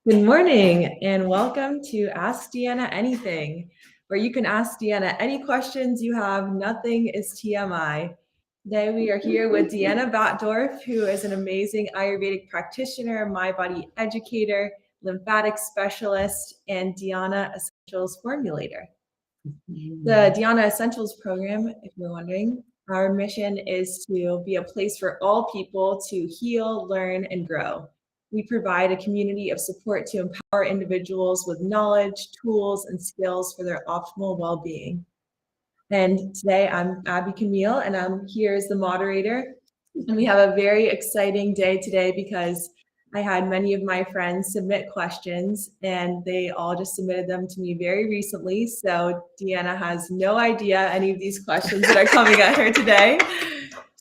Good morning and welcome to Ask DeAnna Anything, where you can ask DeAnna any questions you have. Nothing is TMI. Today we are here with DeAnna Batdorf, who is an amazing Ayurvedic practitioner, mind body educator, lymphatic specialist, and DeAnna Essentials formulator. The DeAnna Essentials program, if you're wondering, our mission is to be a place for all people to heal, learn, and grow. We provide a community of support to empower individuals with knowledge, tools, and skills for their optimal well-being. And today I'm Abby Camille, and I'm here as the moderator. And we have a very exciting day today because I had many of my friends submit questions, and they all just submitted them to me very recently. So DeAnna has no idea any of these questions that are coming at her today.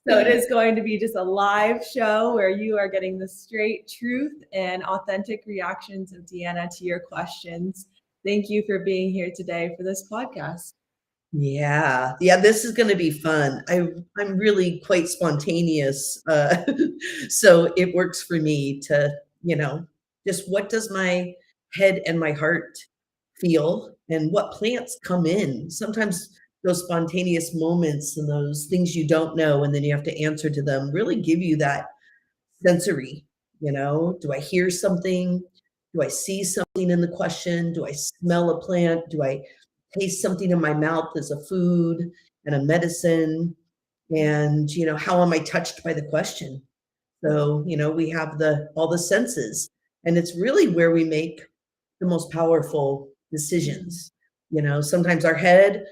So it is going to be just a live show where you are getting the straight truth and authentic reactions of DeAnna to your questions. Thank you for being here today for this podcast. Yeah, this is going to be fun. I'm really quite spontaneous, so it works for me to, just what does my head and my heart feel, and what plants come in. Sometimes those spontaneous moments and those things you don't know, and then you have to answer to them, really give you that sensory. Do I hear something? Do I see something in the question? Do I smell a plant? Do I taste something in my mouth as a food and a medicine? And, how am I touched by the question? So, we have all the senses, and it's really where we make the most powerful decisions. Sometimes our head,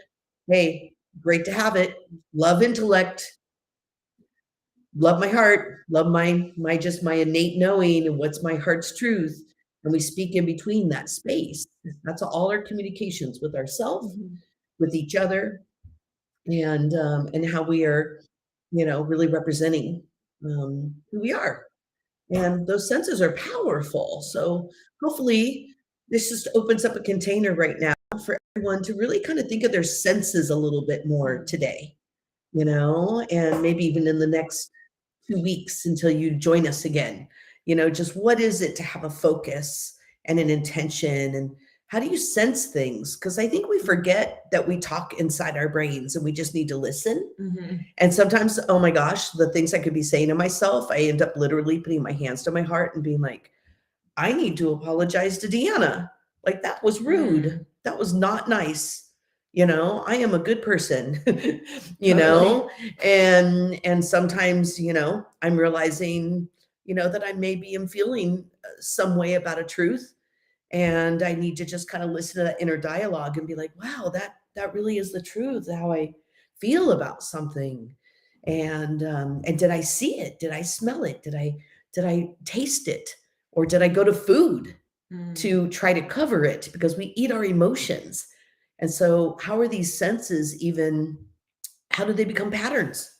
hey, great to have it, love intellect, love my heart, love my innate knowing and what's my heart's truth. And we speak in between that space. That's all our communications with ourselves, with each other, and how we are, really representing who we are. And those senses are powerful. So hopefully this just opens up a container right now for everyone to really kind of think of their senses a little bit more today, and maybe even in the next 2 weeks until you join us again. Just what is it to have a focus and an intention, and how do you sense things? Because I think we forget that we talk inside our brains and we just need to listen. And sometimes, oh my gosh, the things I could be saying to myself, I end up literally putting my hands to my heart and being like, I need to apologize to DeAnna. Like, that was rude. That was not nice. I am a good person, and sometimes, I'm realizing, that I maybe am feeling some way about a truth, and I need to just kind of listen to that inner dialogue and be like, wow, that really is the truth, how I feel about something. And did I see it? Did I smell it? Did I taste it? Or did I go to food to try to cover it? Because we eat our emotions. And so how are these senses how do they become patterns?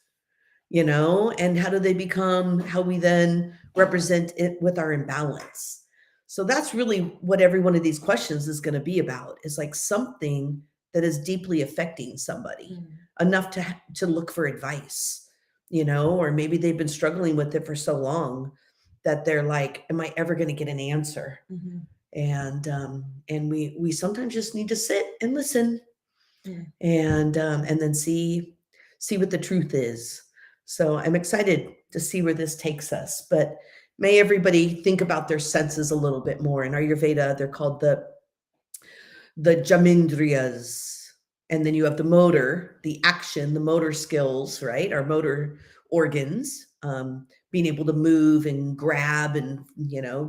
And how do they become how we then represent it with our imbalance? So that's really what every one of these questions is going to be about, is like something that is deeply affecting somebody enough to look for advice, or maybe they've been struggling with it for so long that they're like, am I ever going to get an answer? And we sometimes just need to sit and listen, and then see what the truth is. So I'm excited to see where this takes us, but may everybody think about their senses a little bit more. In Ayurveda, they're called the jamindriyas. And then you have the motor, the action, the motor skills, right? Our motor organs, being able to move and grab and,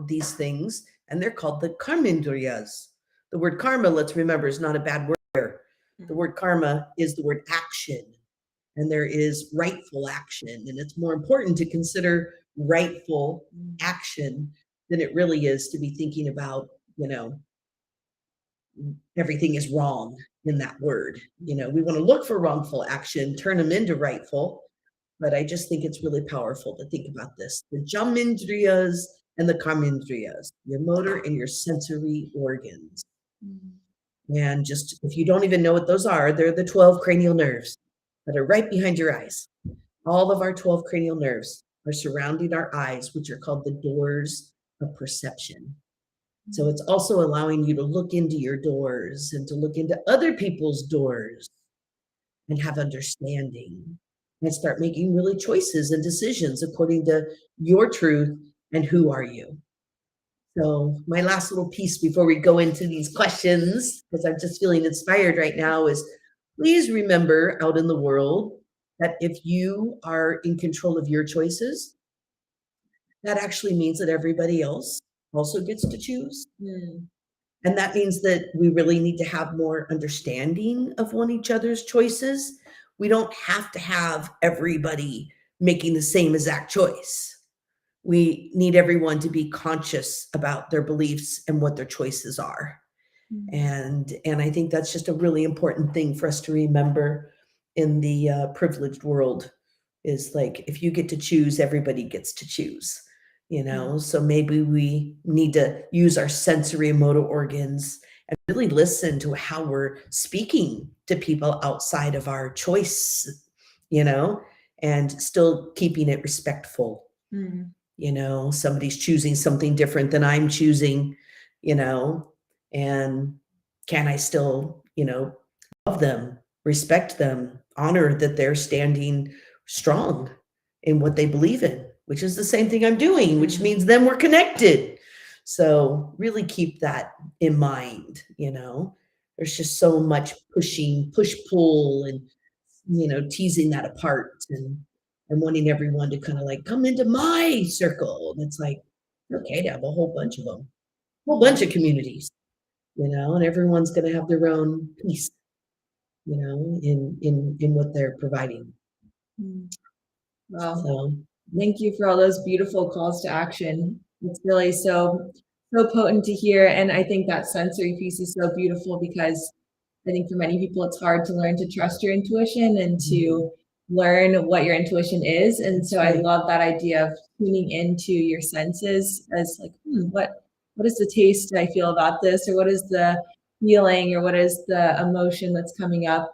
these things. And they're called the karmendriyas. The word karma, let's remember, is not a bad word here. The word karma is the word action. And there is rightful action. And it's more important to consider rightful action than it really is to be thinking about, everything is wrong in that word. We want to look for wrongful action, turn them into rightful. But I just think it's really powerful to think about this. The jamindriyas and the karmendriyas, your motor and your sensory organs. And just, if you don't even know what those are, they're the 12 cranial nerves that are right behind your eyes. All of our 12 cranial nerves are surrounding our eyes, which are called the doors of perception. So it's also allowing you to look into your doors and to look into other people's doors and have understanding and start making really choices and decisions according to your truth and who are you. So my last little piece before we go into these questions, because I'm just feeling inspired right now, is please remember out in the world that if you are in control of your choices, that actually means that everybody else also gets to choose. And that means that we really need to have more understanding of one each other's choices. We don't have to have everybody making the same exact choice. We need everyone to be conscious about their beliefs and what their choices are. And I think that's just a really important thing for us to remember in the privileged world, is like, if you get to choose, everybody gets to choose, you know? So maybe we need to use our sensory motor organs and really listen to how we're speaking to people outside of our choice, you know, and still keeping it respectful. You know, somebody's choosing something different than I'm choosing, you know, and can I still, you know, love them, respect them, honor that they're standing strong in what they believe in, which is the same thing I'm doing, which means then we're connected. So really keep that in mind, you know. There's just so much push, pull, and, you know, teasing that apart and wanting everyone to kind of like come into my circle. And it's like, okay to have a whole bunch of them, a whole bunch of communities, you know, and everyone's going to have their own piece, you know, in what they're providing. Wow. So Thank you for all those beautiful calls to action. It's really so potent to hear. And I think that sensory piece is so beautiful, because I think for many people, it's hard to learn to trust your intuition and to learn what your intuition is. And so I love that idea of tuning into your senses as like, what is the taste I feel about this? Or what is the feeling, or what is the emotion that's coming up?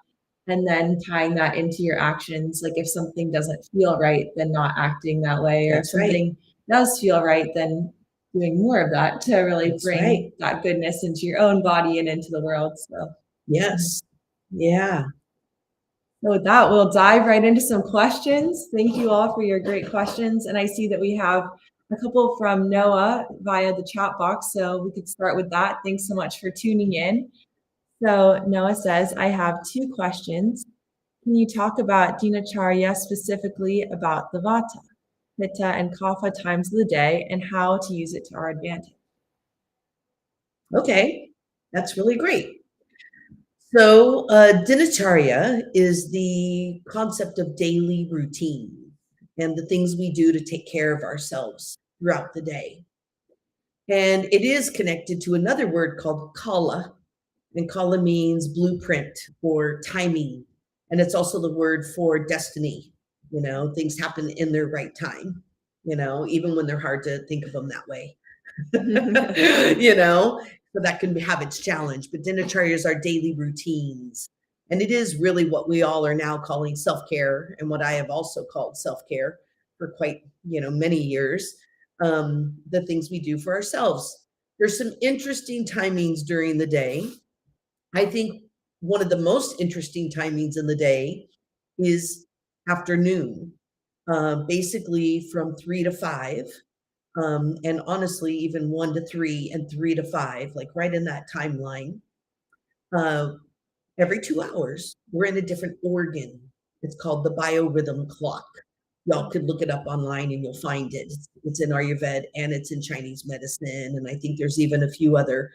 And then tying that into your actions. Like if something doesn't feel right, then not acting that way. Or if something does feel right, then doing more of that to really bring that goodness into your own body and into the world. So yes. Yeah. so with that, we'll dive right into some questions. Thank you all for your great questions. And I see that we have a couple from Noah via the chat box, so we could start with that. Thanks so much for tuning in. So Noah says, I have two questions. Can you talk about Dinacharya, specifically about the Vata, Pitta, and Kapha times of the day, and how to use it to our advantage? Okay, that's really great. So Dinacharya is the concept of daily routine and the things we do to take care of ourselves throughout the day. And it is connected to another word called Kala, and Kala means blueprint or timing. And it's also the word for destiny. You know, things happen in their right time, you know, even when they're hard to think of them that way. You know, so that can have its challenge. But Dinacharya is our daily routines. And it is really what we all are now calling self-care, and what I have also called self-care for quite, you know, many years. The things we do for ourselves. There's some interesting timings during the day. I think one of the most interesting timings in the day is afternoon, basically from 3 to 5. And honestly, even 1 to 3 and 3 to 5, like right in that timeline. Every 2 hours, we're in a different organ. It's called the biorhythm clock. Y'all could look it up online and you'll find it. It's in Ayurveda and it's in Chinese medicine. And I think there's even a few other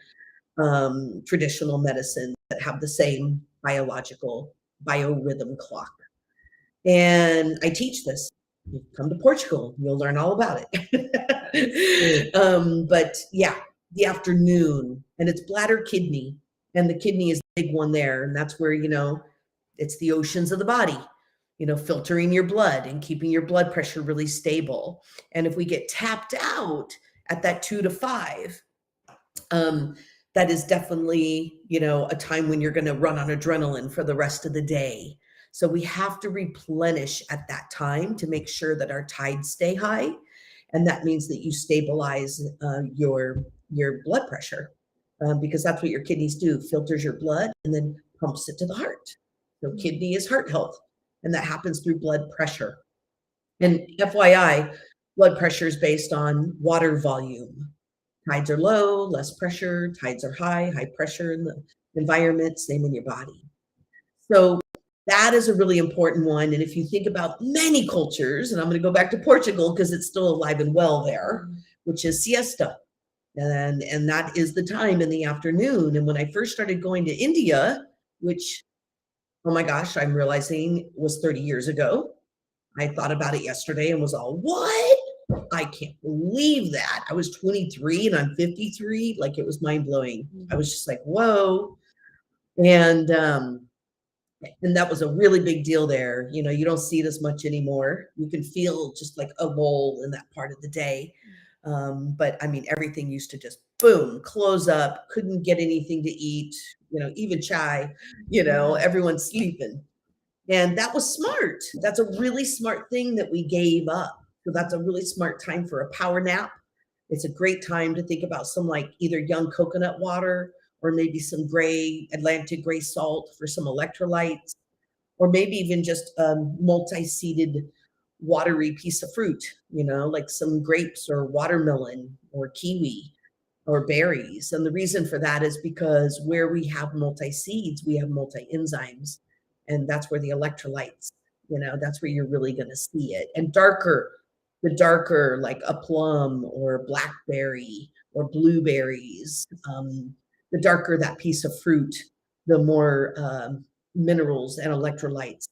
traditional medicines that have the same biological biorhythm clock. And I teach this. You come to Portugal, you'll learn all about it. But yeah, the afternoon, and it's bladder kidney, and the kidney is the big one there. And that's where, you know, it's the oceans of the body, you know, filtering your blood and keeping your blood pressure really stable. And if we get tapped out at that 2 to 5, that is definitely, you know, a time when you're going to run on adrenaline for the rest of the day. So we have to replenish at that time to make sure that our tides stay high. And that means that you stabilize your your blood pressure, because that's what your kidneys do, filters your blood and then pumps it to the heart. So kidney is heart health, and that happens through blood pressure. And FYI, blood pressure is based on water volume. Tides are low, less pressure. Tides are high pressure in the environment, same in your body. So that is a really important one. And if you think about many cultures, and I'm going to go back to Portugal because it's still alive and well there, which is siesta. And that is the time in the afternoon. And when I first started going to India, which, oh my gosh, I'm realizing was 30 years ago. I thought about it yesterday and was all, what? I can't believe that. I was 23 and I'm 53. Like, it was mind blowing. I was just like, whoa. And that was a really big deal there. You know, you don't see it as much anymore. You can feel just like a lull in that part of the day. But I mean, everything used to just boom, close up, couldn't get anything to eat, you know, even chai, you know, everyone's sleeping. And that was smart. That's a really smart thing that we gave up. So that's a really smart time for a power nap. It's a great time to think about some like either young coconut water or maybe some Atlantic gray salt for some electrolytes, or maybe even just a multi-seeded watery piece of fruit, you know, like some grapes or watermelon or kiwi or berries. And the reason for that is because where we have multi-seeds, we have multi-enzymes. And that's where the electrolytes, you know, that's where you're really going to see it. And the darker, like a plum or blackberry or blueberries, the darker that piece of fruit, the more minerals and electrolytes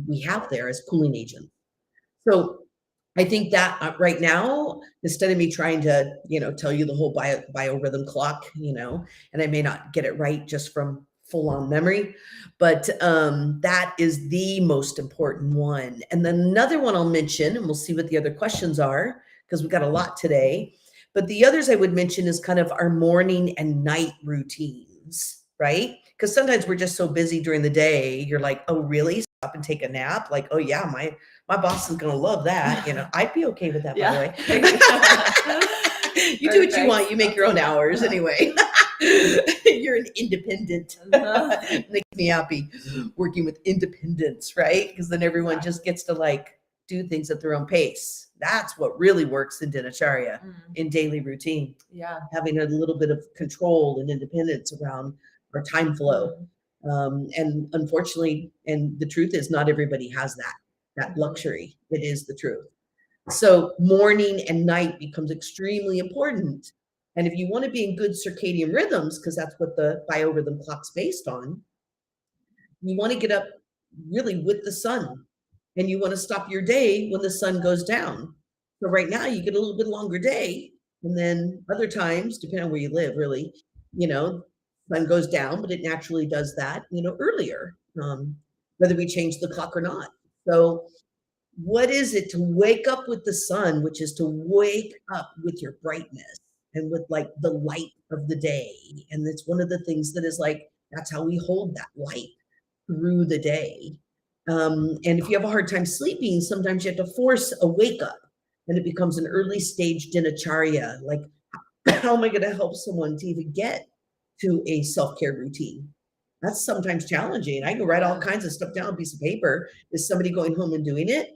we have there as cooling agents. So I think that right now, instead of me trying to, you know, tell you the whole biorhythm clock, you know, and I may not get it right just from full on memory, but that is the most important one. And then another one I'll mention, and we'll see what the other questions are, because we've got a lot today. But the others I would mention is kind of our morning and night routines, right? Because sometimes we're just so busy during the day, you're like, oh, really? Stop and take a nap? Like, oh yeah, my boss is gonna love that. You know, I'd be okay with that, by the way. You do what you want, you make your own hours anyway. You're an independent. Makes me happy working with independence, right? Because then everyone just gets to like do things at their own pace. That's what really works in dinacharya, in daily routine. Yeah. Having a little bit of control and independence around our time flow. And unfortunately, and the truth is not everybody has that luxury. It is the truth. So morning and night becomes extremely important. And if you want to be in good circadian rhythms, because that's what the biorhythm clock's based on, you want to get up really with the sun, and you want to stop your day when the sun goes down. So right now you get a little bit longer day, and then other times, depending on where you live, really, you know, sun goes down, but it naturally does that, you know, earlier, whether we change the clock or not. So what is it to wake up with the sun, which is to wake up with your brightness and with like the light of the day. And it's one of the things that is like, that's how we hold that light through the day. And if you have a hard time sleeping, sometimes you have to force a wake up, and it becomes an early stage dinacharya. Like, how am I going to help someone to even get to a self-care routine? That's sometimes challenging. I can write all kinds of stuff down on a piece of paper. Is somebody going home and doing it?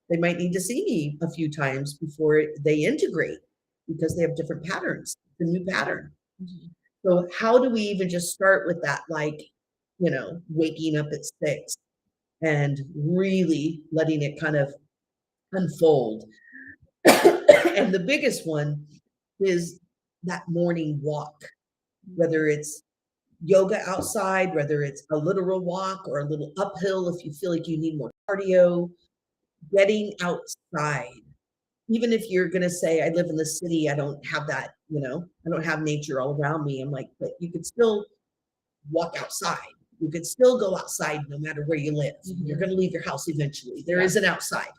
They might need to see me a few times before they integrate, because they have different patterns, the new pattern. So how do we even just start with that, like, you know, waking up at 6 and really letting it kind of unfold? And the biggest one is that morning walk, whether it's yoga outside, whether it's a literal walk or a little uphill if you feel like you need more cardio. Getting outside, even if you're going to say, I live in the city, I don't have that, you know, I don't have nature all around me. I'm like, but you could still walk outside. You could still go outside no matter where you live. You're going to leave your house eventually. There is an outside.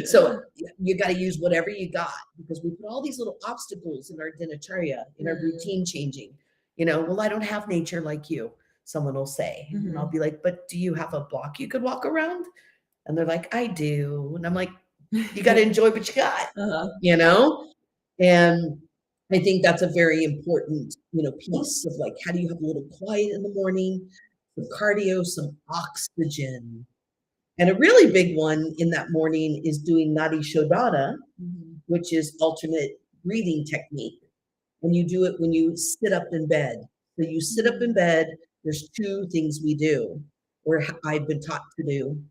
So you got to use whatever you got, because we put all these little obstacles in our dinacharya, in our routine changing. You know, well, I don't have nature like you, someone will say. And I'll be like, but do you have a block you could walk around? And they're like, I do. And I'm like, you got to enjoy what you got, you know? And I think that's a very important, piece of like, how do you have a little quiet in the morning, some cardio, some oxygen. And a really big one in that morning is doing nadi shodana, which is alternate breathing technique. And you do it when you sit up in bed. So you sit up in bed, there's two things we do, or I've been taught to do.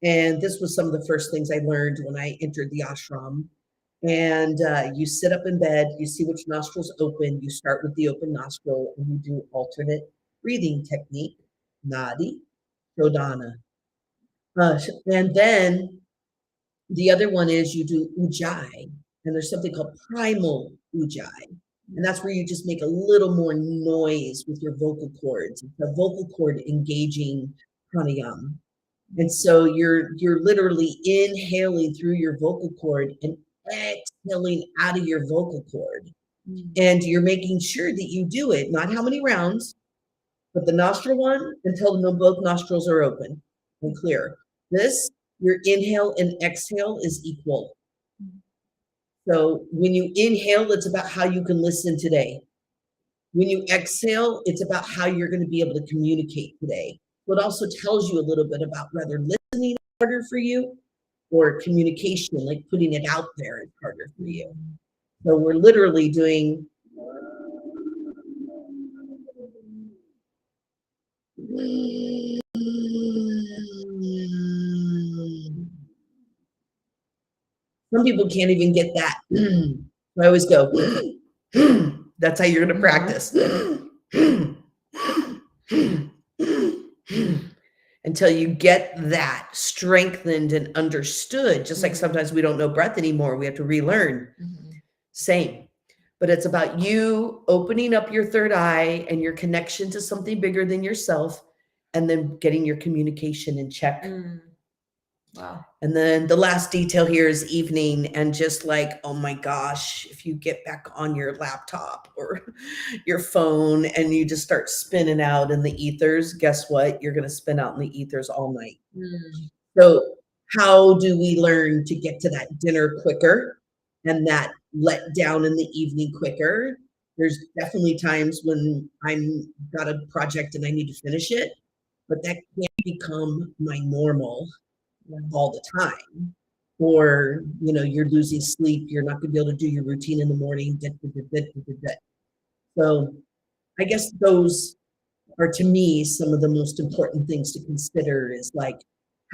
And this was some of the first things I learned when I entered the ashram. And you sit up in bed, you see which nostrils open, you start with the open nostril, and you do alternate breathing technique, nadi, shodana. And then the other one is you do ujaii, and there's something called primal ujaii. And that's where you just make a little more noise with your vocal cords. It's a vocal cord engaging pranayama. And so you're literally inhaling through your vocal cord and exhaling out of your vocal cord. And you're making sure that you do it, not how many rounds, but the nostril one until both nostrils are open and clear. This, your inhale and exhale is equal. So when you inhale, it's about how you can listen today. When you exhale, it's about how you're going to be able to communicate today. So it also tells you a little bit about whether listening is harder for you or communication, like putting it out there, is harder for you. So we're literally doing some people can't even get that. I always go, that's how you're going to practice. Until you get that strengthened and understood, just like sometimes we don't know breath anymore, we have to relearn. Same. But it's about you opening up your third eye and your connection to something bigger than yourself, and then getting your communication in check. Wow. And then the last detail here is evening, and just like, oh my gosh, if you get back on your laptop or your phone and you just start spinning out in the ethers, guess what? You're going to spin out in the ethers all night. So how do we learn to get to that dinner quicker and that let down in the evening quicker? There's definitely times when I'm got a project and I need to finish it, but that can't become my normal all the time. Or, you're losing sleep, you're not going to be able to do your routine in the morning. So I guess those are, to me, some of the most important things to consider is like,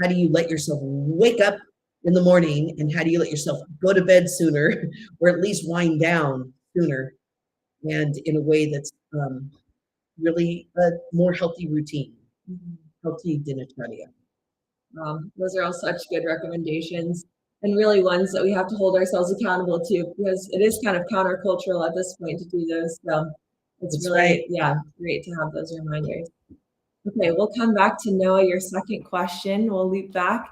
how do you let yourself wake up in the morning, and how do you let yourself go to bed sooner, or at least wind down sooner, and in a way that's really a more healthy routine, healthy dinacharya. Those are all such good recommendations, and really ones that we have to hold ourselves accountable to, because it is kind of countercultural at this point to do those. So it's That's really, right. great to have those reminders. Okay, we'll come back to Noah, your second question. We'll loop back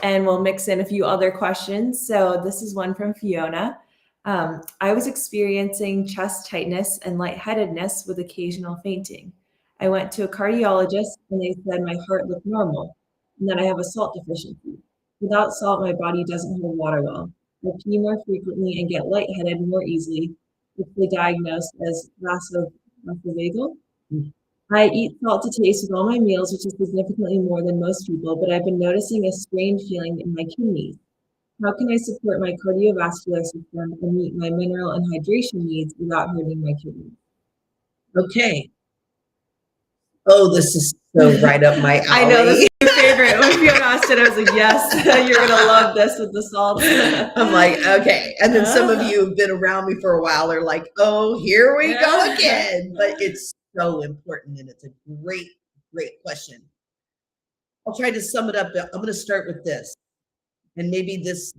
and we'll mix in a few other questions. So this is one from Fiona. I was experiencing chest tightness and lightheadedness with occasional fainting. I went to a cardiologist and they said my heart looked normal and that I have a salt deficiency. Without salt, my body doesn't hold water well. I pee more frequently and get lightheaded more easily, which they diagnosed as vasovagal. I eat salt to taste with all my meals, which is significantly more than most people, but I've been noticing a strange feeling in my kidneys. How can I support my cardiovascular system and meet my mineral and hydration needs without hurting my kidneys? Okay. Oh, this is so right up my alley. I know, this is your favorite. When Fiona asked it, I was like, yes, you're going to love this with the salt. I'm like, okay. And then some of you have been around me for a while are like, oh, here we go again. But it's so important, and it's a great, great question. I'll try to sum it up. I'm going to start with this. And maybe this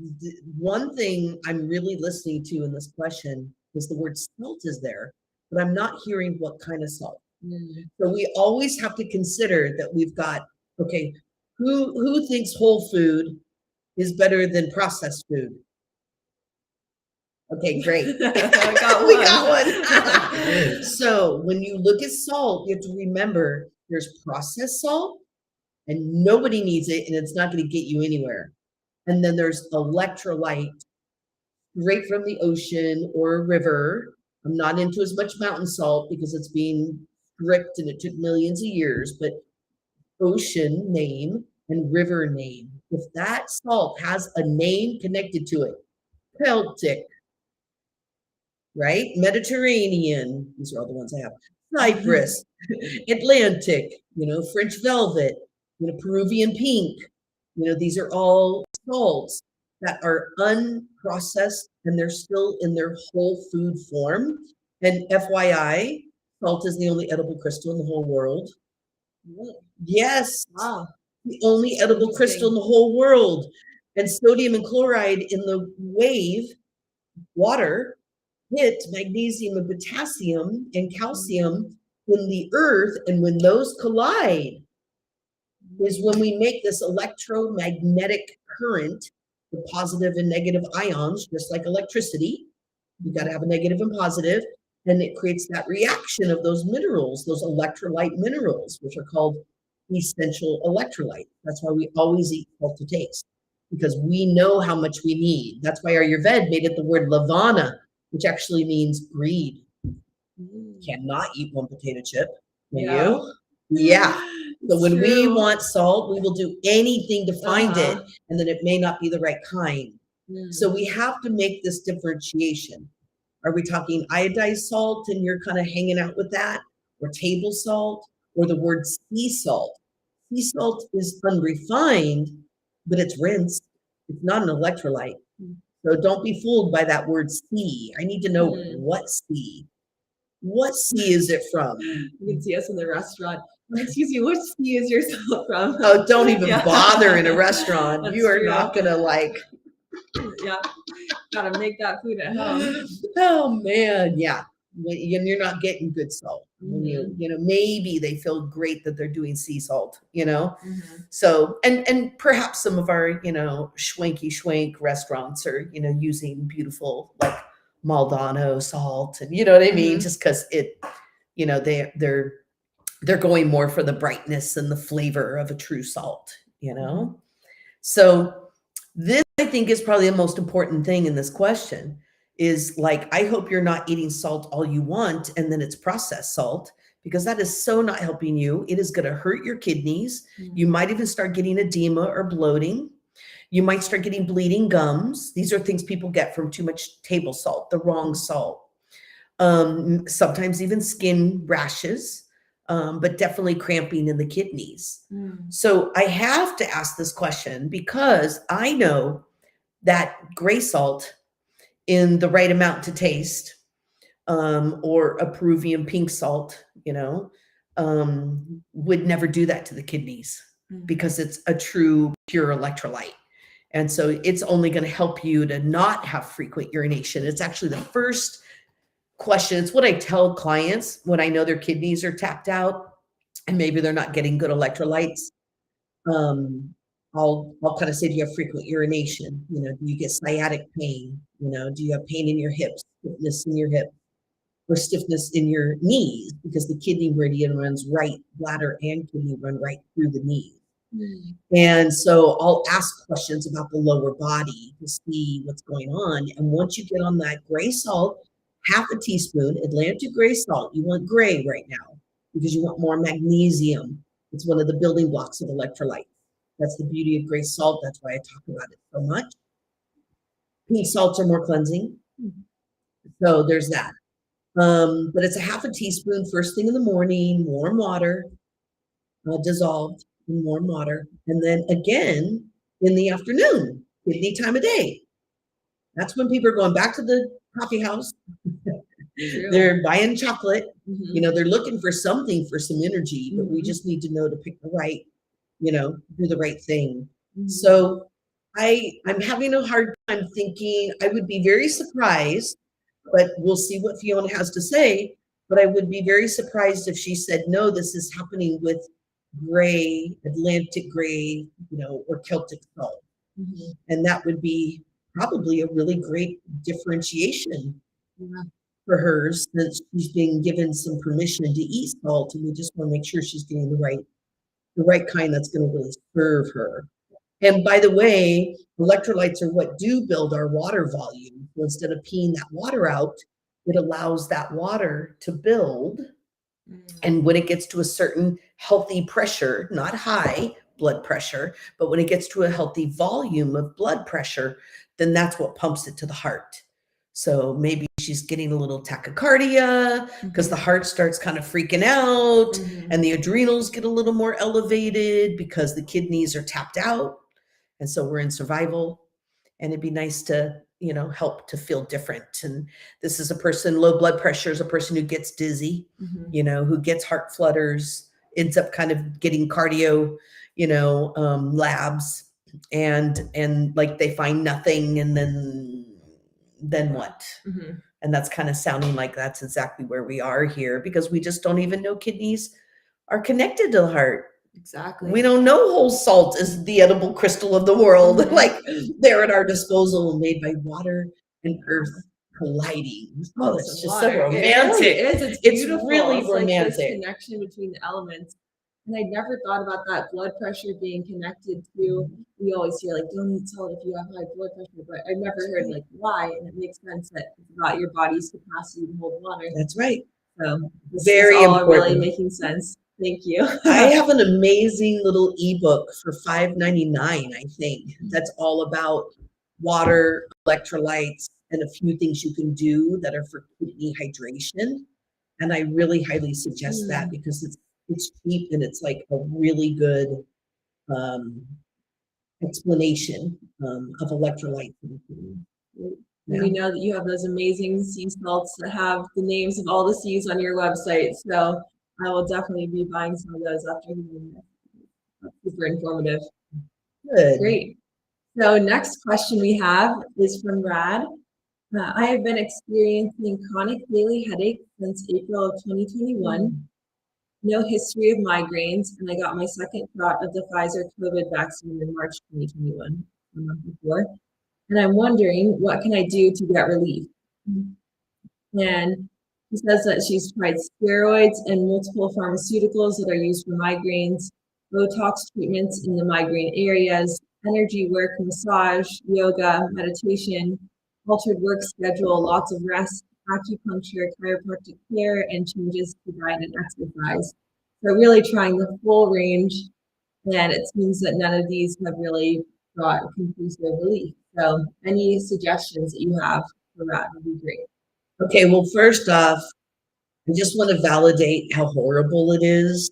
one thing I'm really listening to in this question is the word salt is there, but I'm not hearing what kind of salt. So we always have to consider that we've got, okay, who thinks whole food is better than processed food? Okay, great. We got one. So when you look at salt, you have to remember there's processed salt and nobody needs it and it's not going to get you anywhere. And then there's electrolyte straight from the ocean or a river I'm not into as much mountain salt because it's being stripped and it took millions of years, but ocean name and river name. If that salt has a name connected to it, Celtic, right? Mediterranean, these are all the ones I have. Cyprus, Atlantic, French velvet, Peruvian pink. These are all salts that are unprocessed and they're still in their whole food form. And FYI, salt is the only edible crystal in the whole world. Yes. Wow. The only edible crystal in the whole world. And sodium and chloride in the wave water hit magnesium and potassium and calcium in the earth. And when those collide is when we make this electromagnetic current, the positive and negative ions, just like electricity. You got to have a negative and positive, and it creates that reaction of those minerals, those electrolyte minerals, which are called essential electrolytes. That's why we always eat salt to taste, because we know how much we need. That's why our Ayurveda made it the word lavana, which actually means greed. Cannot eat one potato chip. Can you? Yeah. So when we want salt, we will do anything to find it, and then it may not be the right kind. So we have to make this differentiation. Are we talking iodized salt and you're kind of hanging out with that, or table salt, or the word sea salt? Sea salt is unrefined, but it's rinsed. It's not an electrolyte. So don't be fooled by that word sea. I need to know what sea. What sea is it from? You can see us in the restaurant. Excuse me, what sea is your salt from? Oh, don't even bother in a restaurant. You are not going to like. Yeah, gotta make that food at home. Oh man, yeah. You're not getting good salt. When maybe they feel great that they're doing sea salt, So, and perhaps some of our, schwanky schwank restaurants are, using beautiful like Maldonado salt, and you know what I mean? Just because it, they're going more for the brightness and the flavor of a true salt, So this, I think, is probably the most important thing in this question is like, I hope you're not eating salt all you want and then it's processed salt, because that is so not helping you. It is going to hurt your kidneys. You might even start getting edema or bloating. You might start getting bleeding gums. These are things people get from too much table salt, the wrong salt. Sometimes even skin rashes. But definitely cramping in the kidneys. So I have to ask this question because I know that gray salt in the right amount to taste, or a Peruvian pink salt, would never do that to the kidneys because it's a true pure electrolyte. And so it's only going to help you to not have frequent urination. It's actually the first question. It's what I tell clients when I know their kidneys are tapped out and maybe they're not getting good electrolytes. I'll kind of say, do you have frequent urination? Do you get sciatic pain? Do you have pain in your hips, stiffness in your hip, or stiffness in your knees? Because the kidney meridian runs right, bladder and kidney run right through the knees. And so I'll ask questions about the lower body to see what's going on. And once you get on that gray salt, half a teaspoon, Atlantic gray salt. You want gray right now because you want more magnesium. It's one of the building blocks of electrolytes. That's the beauty of gray salt. That's why I talk about it so much. Pink salts are more cleansing. So there's that. But it's a half a teaspoon first thing in the morning, warm water, dissolved in warm water. And then again in the afternoon, any time of day. That's when people are going back to the coffee house. They're buying chocolate. They're looking for something for some energy, but we just need to know to pick the right, do the right thing. So I'm having a hard time thinking. I would be very surprised, but we'll see what Fiona has to say. But I would be very surprised if she said, no, this is happening with gray, Atlantic gray, or Celtic salt. And that would be probably a really great differentiation for her, since she's being given some permission to eat salt, and we just want to make sure she's getting the right kind that's going to really serve her. And by the way, electrolytes are what do build our water volume. So instead of peeing that water out, it allows that water to build. Mm. And when it gets to a certain healthy pressure, not high blood pressure, but when it gets to a healthy volume of blood pressure, then that's what pumps it to the heart. So maybe she's getting a little tachycardia because the heart starts kind of freaking out, and the adrenals get a little more elevated because the kidneys are tapped out. And so we're in survival, and it'd be nice to, you know, help to feel different. And this is a person, low blood pressure is a person who gets dizzy, you know, who gets heart flutters, ends up kind of getting cardio, you know, labs, and like they find nothing, and then what? And that's kind of sounding like that's exactly where we are here, because we just don't even know kidneys are connected to the heart. Exactly. We don't know whole salt is the edible crystal of the world. Like they're at our disposal, made by water and earth colliding. Oh, that's just so romantic. It really is. It's beautiful. It's really it's romantic. Like this connection between the elements. And I never thought about that blood pressure being connected to, we always hear like, don't eat salt if you have high blood pressure, but I've never heard like why. And it makes sense that it's about your body's capacity to hold water. That's right. So this Very is all important. really making sense. Thank you. I have an amazing little ebook for $5.99, I think, that's all about water, electrolytes, and a few things you can do that are for kidney hydration. And I really highly suggest that, because it's cheap and it's like a really good explanation of electrolytes. Yeah. We know that you have those amazing sea salts that have the names of all the seas on your website. So I will definitely be buying some of those after hearing this. That's super informative. Good. Great. So next question we have is from Brad. I have been experiencing chronic daily headache since April of 2021. No history of migraines, and I got my second shot of the Pfizer COVID vaccine in March 2021, a month before. And I'm wondering, what can I do to get relief? And she says that she's tried steroids and multiple pharmaceuticals that are used for migraines, Botox treatments in the migraine areas, energy work, massage, yoga, meditation, altered work schedule, lots of rest, acupuncture, chiropractic care, and changes to diet and exercise. So really trying the full range, and it seems that none of these have really brought conclusive relief. So any suggestions that you have for that would be great. Okay, well, first off, I just want to validate how horrible it is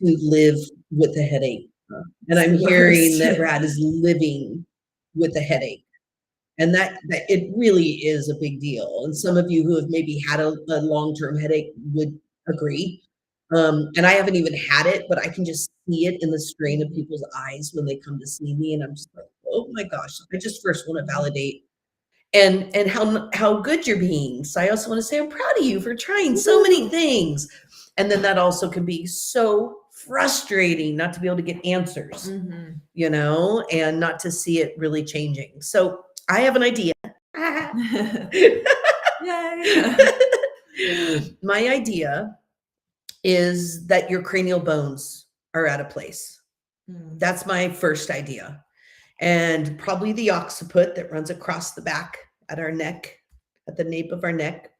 to live with a headache. And I'm hearing that Brad is living with a headache. And that it really is a big deal. And some of you who have maybe had a long-term headache would agree. And I haven't even had it, but I can just see it in the strain of people's eyes when they come to see me. And I'm just like, oh my gosh, I just first want to validate and how good you're being. So I also want to say I'm proud of you for trying so many things. And then that also can be so frustrating not to be able to get answers, you know, and not to see it really changing. So I have an idea. My idea is that your cranial bones are out of place. That's my first idea. And probably the occiput that runs across the back at our neck, at the nape of our neck.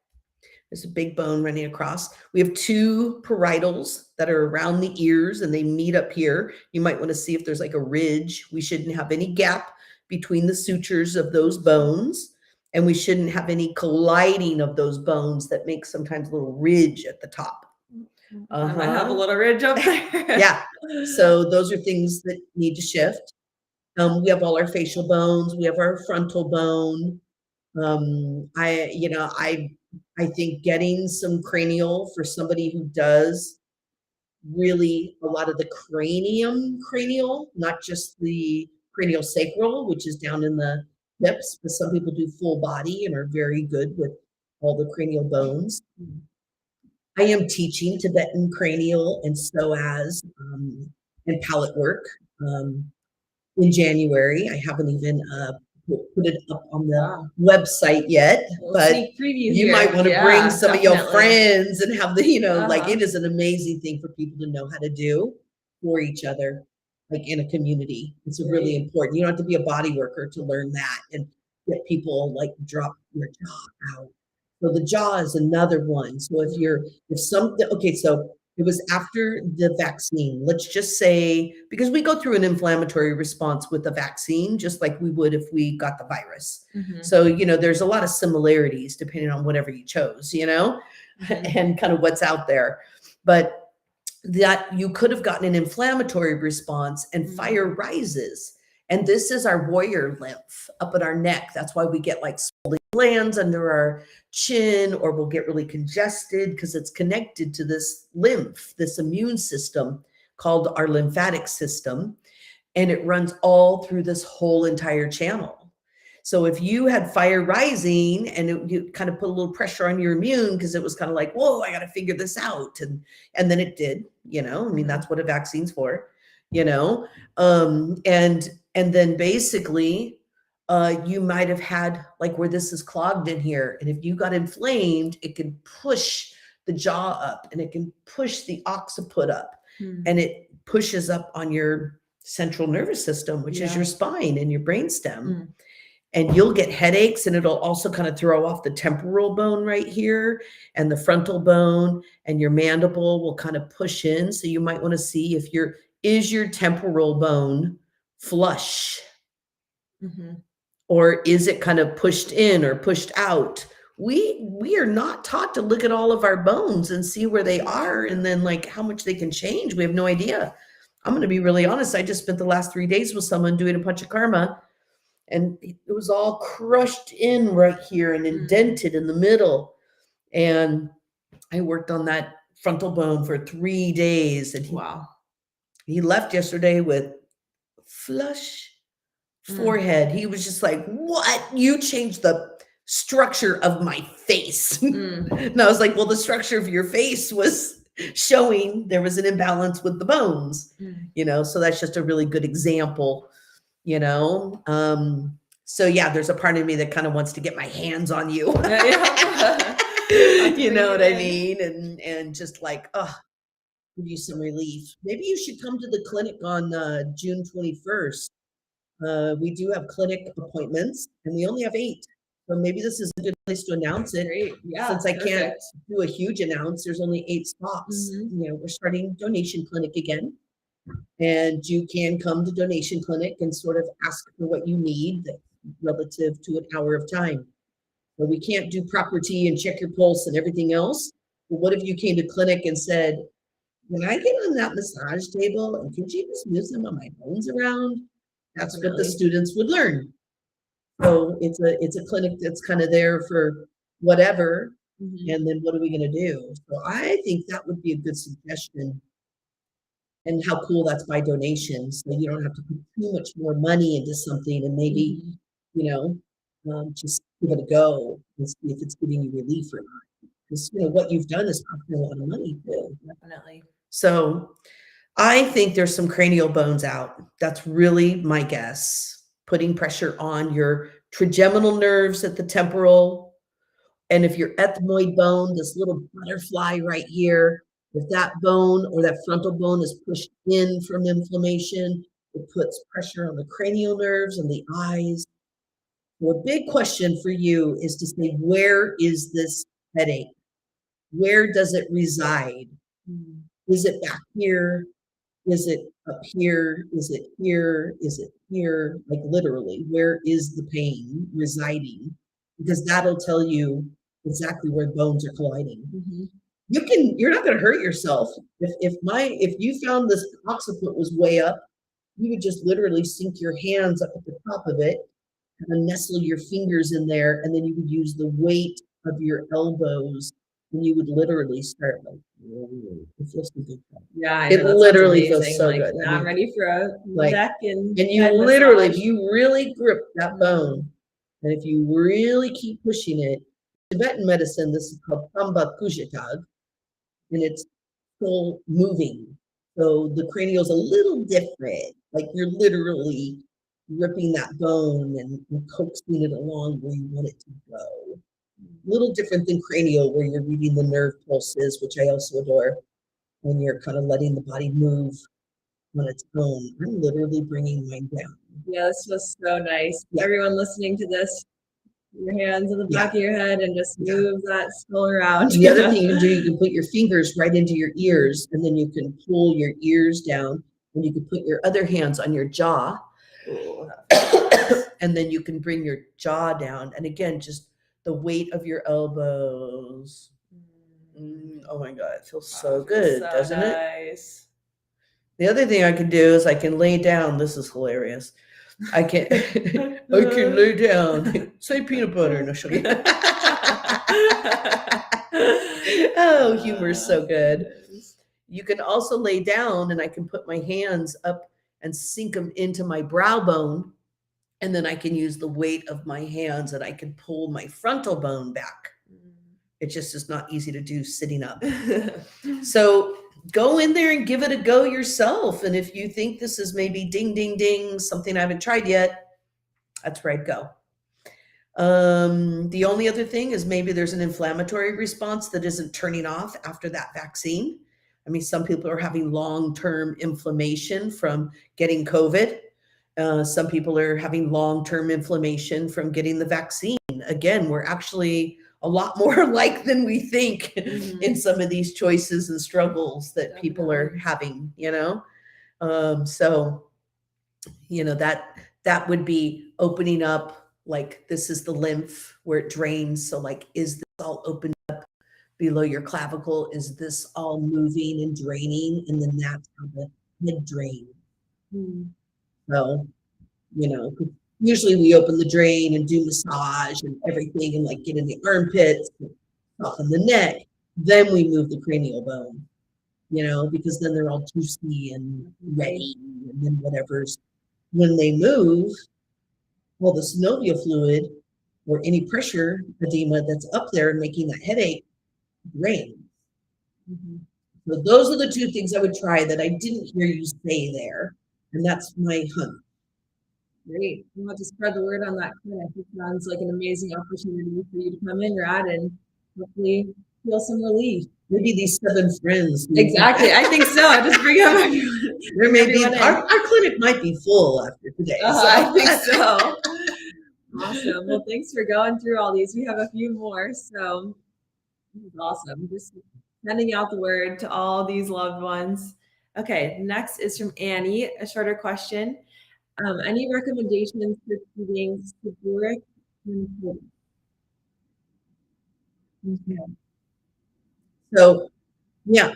There's a big bone running across. We have two parietals that are around the ears, and they meet up here. You might want to see if there's like a ridge. We shouldn't have any gap between the sutures of those bones, and we shouldn't have any colliding of those bones that make sometimes a little ridge at the top. I might have a little ridge up there. Yeah. So those are things that need to shift. We have all our facial bones. We have our frontal bone. I think getting some cranial for somebody who does really a lot of the cranial, not just the cranial sacral, which is down in the hips, but some people do full body and are very good with all the cranial bones. I am teaching Tibetan cranial and psoas and palette work in January. I haven't even put it up on the website yet, but you might want to bring some of your friends and have the, like it is an amazing thing for people to know how to do for each other, like in a community. It's really important. You don't have to be a body worker to learn that and get people like drop your jaw out. So the jaw is another one. So if something, okay, so it was after the vaccine. Let's just say, because we go through an inflammatory response with the vaccine, just like we would if we got the virus. So, there's a lot of similarities depending on whatever you chose, and kind of what's out there. But that you could have gotten an inflammatory response and fire rises. And this is our warrior lymph up at our neck. That's why we get like swollen glands under our chin, or we'll get really congested because it's connected to this lymph, this immune system called our lymphatic system. And it runs all through this whole entire channel. So if you had fire rising and you kind of put a little pressure on your immune because it was kind of like, whoa, I got to figure this out. And then it did, that's what a vaccine's for, and then basically you might have had like where this is clogged in here. And if you got inflamed, it can push the jaw up and it can push the occiput up and it pushes up on your central nervous system, which is your spine and your brainstem. And you'll get headaches, and it'll also kind of throw off the temporal bone right here and the frontal bone, and your mandible will kind of push in. So you might want to see if is your temporal bone flush? Or is it kind of pushed in or pushed out? We are not taught to look at all of our bones and see where they are and then like how much they can change. We have no idea. I'm going to be really honest. I just spent the last 3 days with someone doing a panchakarma, and it was all crushed in right here and indented in the middle. And I worked on that frontal bone for 3 days. And he left yesterday with flush forehead. He was just like, what? You changed the structure of my face. And I was like, well, the structure of your face was showing there was an imbalance with the bones, so that's just a really good example. So yeah, there's a part of me that kind of wants to get my hands on you. You know what I mean? And just like, give you some relief. Maybe you should come to the clinic on June 21st. We do have clinic appointments, and we only have 8. So maybe this is a good place to announce it. Great. Yeah, since I can't do a huge announce, there's only 8 spots. We're starting donation clinic again. And you can come to donation clinic and sort of ask for what you need relative to an hour of time. But we can't do property and check your pulse and everything else. But what if you came to clinic and said, when I get on that massage table, and could you just move some of my bones around? That's what the students would learn. So it's a clinic that's kind of there for whatever. And then what are we going to do? So I think that would be a good suggestion. And how cool that's by donation. So you don't have to put too much more money into something, and maybe, just give it a go and see if it's giving you relief or not. Because, what you've done is costing a lot of money too. Definitely. So I think there's some cranial bones out. That's really my guess. Putting pressure on your trigeminal nerves at the temporal. And if your ethmoid bone, this little butterfly right here, if that bone or that frontal bone is pushed in from inflammation, it puts pressure on the cranial nerves and the eyes. So a big question for you is to say, where is this headache? Where does it reside? Is it back here? Is it up here? Is it here? Is it here? Like literally, where is the pain residing? Because that'll tell you exactly where bones are colliding. You're not going to hurt yourself. If you found this occiput was way up, you would just literally sink your hands up at the top of it and then nestle your fingers in there, and then you would use the weight of your elbows, and you would literally start like, it feels so good. Yeah, I it know, literally feels so good. Now I'm ready for a neck and you literally, if you really grip that bone, and if you really keep pushing it, Tibetan medicine, this is called Tamba Kujitag, and it's still moving. So the cranial is a little different. Like you're literally ripping that bone and coaxing it along where you want it to go. A little different than cranial, where you're reading the nerve pulses, which I also adore, when you're kind of letting the body move on its own. I'm literally bringing mine down. Yeah, this was so nice. Everyone listening to this, your hands in the back of your head and just move that skull around. The other thing you can do, you can put your fingers right into your ears, and then you can pull your ears down, and you can put your other hands on your jaw. Ooh. And then you can bring your jaw down. And again, just the weight of your elbows. Oh my God, it feels so good, doesn't it? The other thing I can do is I can lay down. This is hilarious. I can lay down. Say peanut butter and I'll show you. Oh, humor is so good. You can also lay down, and I can put my hands up and sink them into my brow bone. And then I can use the weight of my hands, and I can pull my frontal bone back. It just is not easy to do sitting up. So go in there and give it a go yourself. And if you think this is maybe ding, ding, ding, something I haven't tried yet, that's where I'd go. The only other thing is maybe there's an inflammatory response that isn't turning off after that vaccine. I mean, some people are having long-term inflammation from getting COVID. Some people are having long-term inflammation from getting the vaccine. Again, we're actually a lot more alike than we think in some of these choices and struggles that people are having, So, that would be opening up, like this is the lymph where it drains. So like, is this all opened up below your clavicle? Is this all moving and draining? And then that's how the head drains. So, usually we open the drain and do massage and everything and like get in the armpits, soften the neck. Then we move the cranial bone, because then they're all juicy and ready. And then whatever's, when they move, well, the synovial fluid or any pressure edema that's up there and making that headache drains. So those are the two things I would try that I didn't hear you say there. And that's my hunch. Great. We'll have to spread the word on that clinic. It sounds like an amazing opportunity for you to come in, Rad, and hopefully feel some relief. Maybe these 7 friends. Exactly. I think so. Just bring them everyone. There may be, our clinic might be full after today. I think so. Awesome. Well, thanks for going through all these. We have a few more. So this is awesome. Just sending out the word to all these loved ones. Okay. Next is from Annie, a shorter question. Any recommendations for treating seborrheic dermatitis? So, yeah,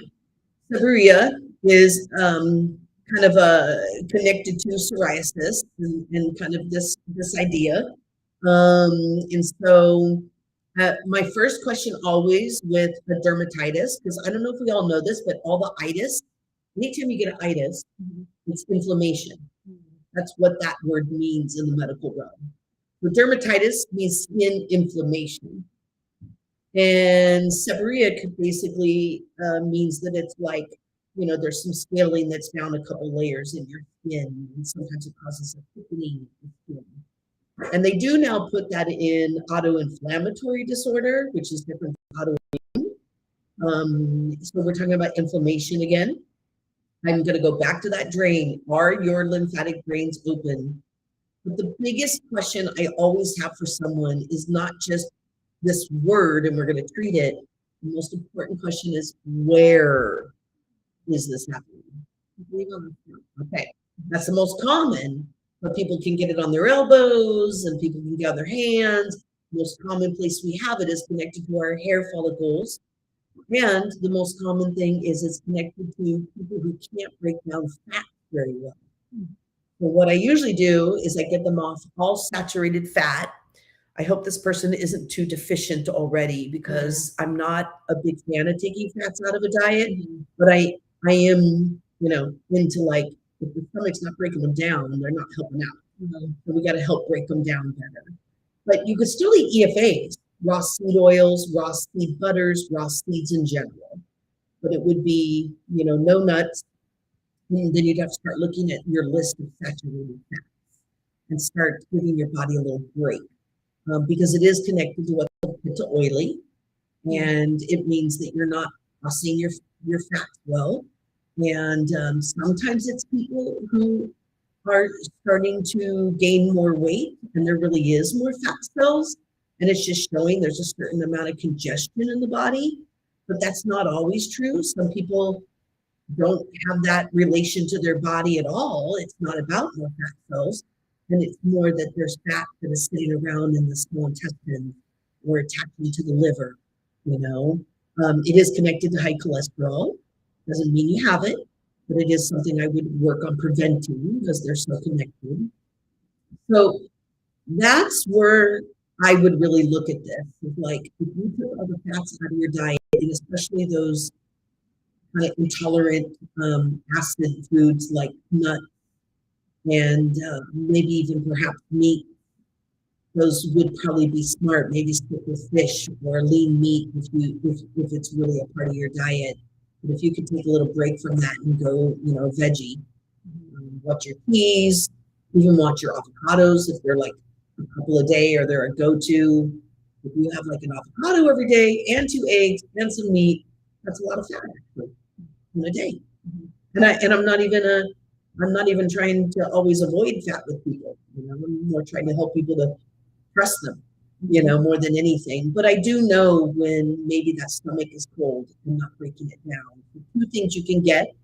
seborrhea is kind of connected to psoriasis and kind of this idea. And so my first question always with the dermatitis, because I don't know if we all know this, but all the itis, anytime you get an itis, it's inflammation. That's what that word means in the medical realm. So dermatitis means skin inflammation. And seborrhea basically means that it's like, there's some scaling that's down a couple layers in your skin, and sometimes it causes a thickening of the skin. And they do now put that in autoinflammatory disorder, which is different from autoimmune. So we're talking about inflammation again. I'm going to go back to that drain. Are your lymphatic drains open? But the biggest question I always have for someone is not just this word and we're going to treat it. The most important question is, where is this happening? Okay, that's the most common, but people can get it on their elbows and people can get it on their hands. The most common place we have it is connected to our hair follicles. And the most common thing is it's connected to people who can't break down fat very well. So what I usually do is I get them off all saturated fat. I hope this person isn't too deficient already, because I'm not a big fan of taking fats out of a diet, but I am, into like, if the stomach's not breaking them down, they're not helping out. So we got to help break them down better. But you could still eat EFAs. Raw seed oils, raw seed butters, raw seeds in general. But it would be, no nuts. And then you'd have to start looking at your list of saturated fats and start giving your body a little break. Because it is connected to what's called to oily. And it means that you're not processing your fats well. And sometimes it's people who are starting to gain more weight and there really is more fat cells. and it's just showing there's a certain amount of congestion in the body, but that's not always true. Some people don't have that relation to their body at all. It's not about more fat cells, and it's more that there's fat that is sitting around in the small intestine or attaching to the liver, you know. It is connected to high cholesterol. Doesn't mean you have it, but it is something I would work on preventing because they're so connected. So that's where I would really look at this. Like, if you took all the fats out of your diet, and especially those intolerant acid foods like nuts and maybe even perhaps meat, those would probably be smart. Maybe stick with fish or lean meat if it's really a part of your diet. But if you could take a little break from that and go, you know, veggie, watch your peas, even watch your avocados if they're like a couple a day or they're a go-to. If you have like an avocado every day and 2 eggs and some meat, that's a lot of fat actually in a day. And I'm not even trying to always avoid fat with people. You know, I'm more trying to help people to trust them, you know, more than anything. But I do know when maybe that stomach is cold and not breaking it down. The 2 things you can get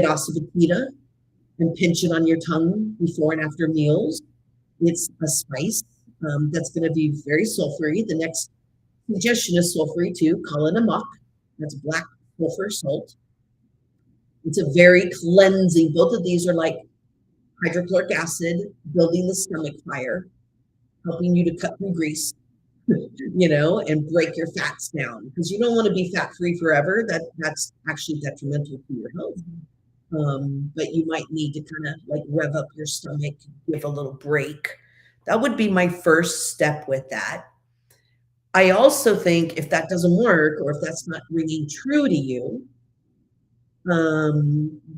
occiput and pinch it on your tongue before and after meals. It's a spice that's going to be very sulfury. The next suggestion is sulfury too. Call it a muck. That's black sulfur salt. It's a very cleansing. Both of these are like hydrochloric acid, building the stomach fire, helping you to cut through grease, you know, and break your fats down, because you don't want to be fat-free forever. That's actually detrimental to your health. But you might need to kind of like rev up your stomach, give a little break. That would be my first step with that. I also think if that doesn't work, or if that's not ringing true to you,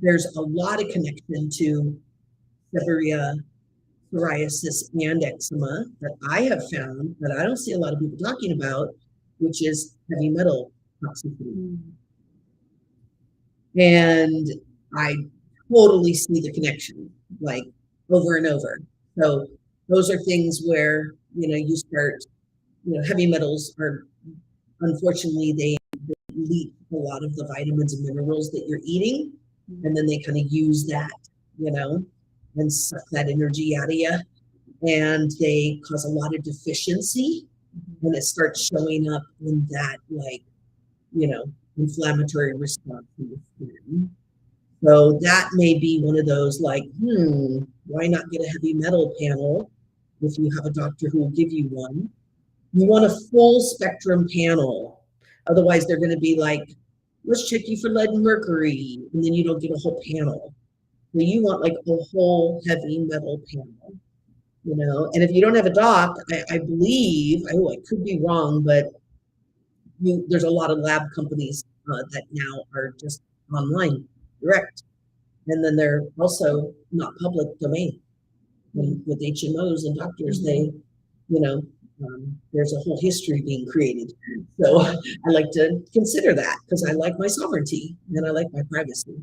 there's a lot of connection to seborrhea, psoriasis, and eczema that I have found that I don't see a lot of people talking about, which is heavy metal toxicity. And I totally see the connection, like over and over. So those are things where, you know, you start, you know, heavy metals are, unfortunately, they leak a lot of the vitamins and minerals that you're eating. And then they kind of use that, you know, and suck that energy out of you. And they cause a lot of deficiency. And it starts showing up in that, like, you know, inflammatory response in the skin. So that may be one of those like, why not get a heavy metal panel if you have a doctor who will give you one? You want a full spectrum panel. Otherwise, they're going to be like, let's check you for lead and mercury. And then you don't get a whole panel. So you want like a whole heavy metal panel, you know? And if you don't have a doc, I believe, I could be wrong, but there's a lot of lab companies that now are just online, direct. And then they're also not public domain. And with HMOs and doctors, they, you know, there's a whole history being created. So I like to consider that because I like my sovereignty and I like my privacy.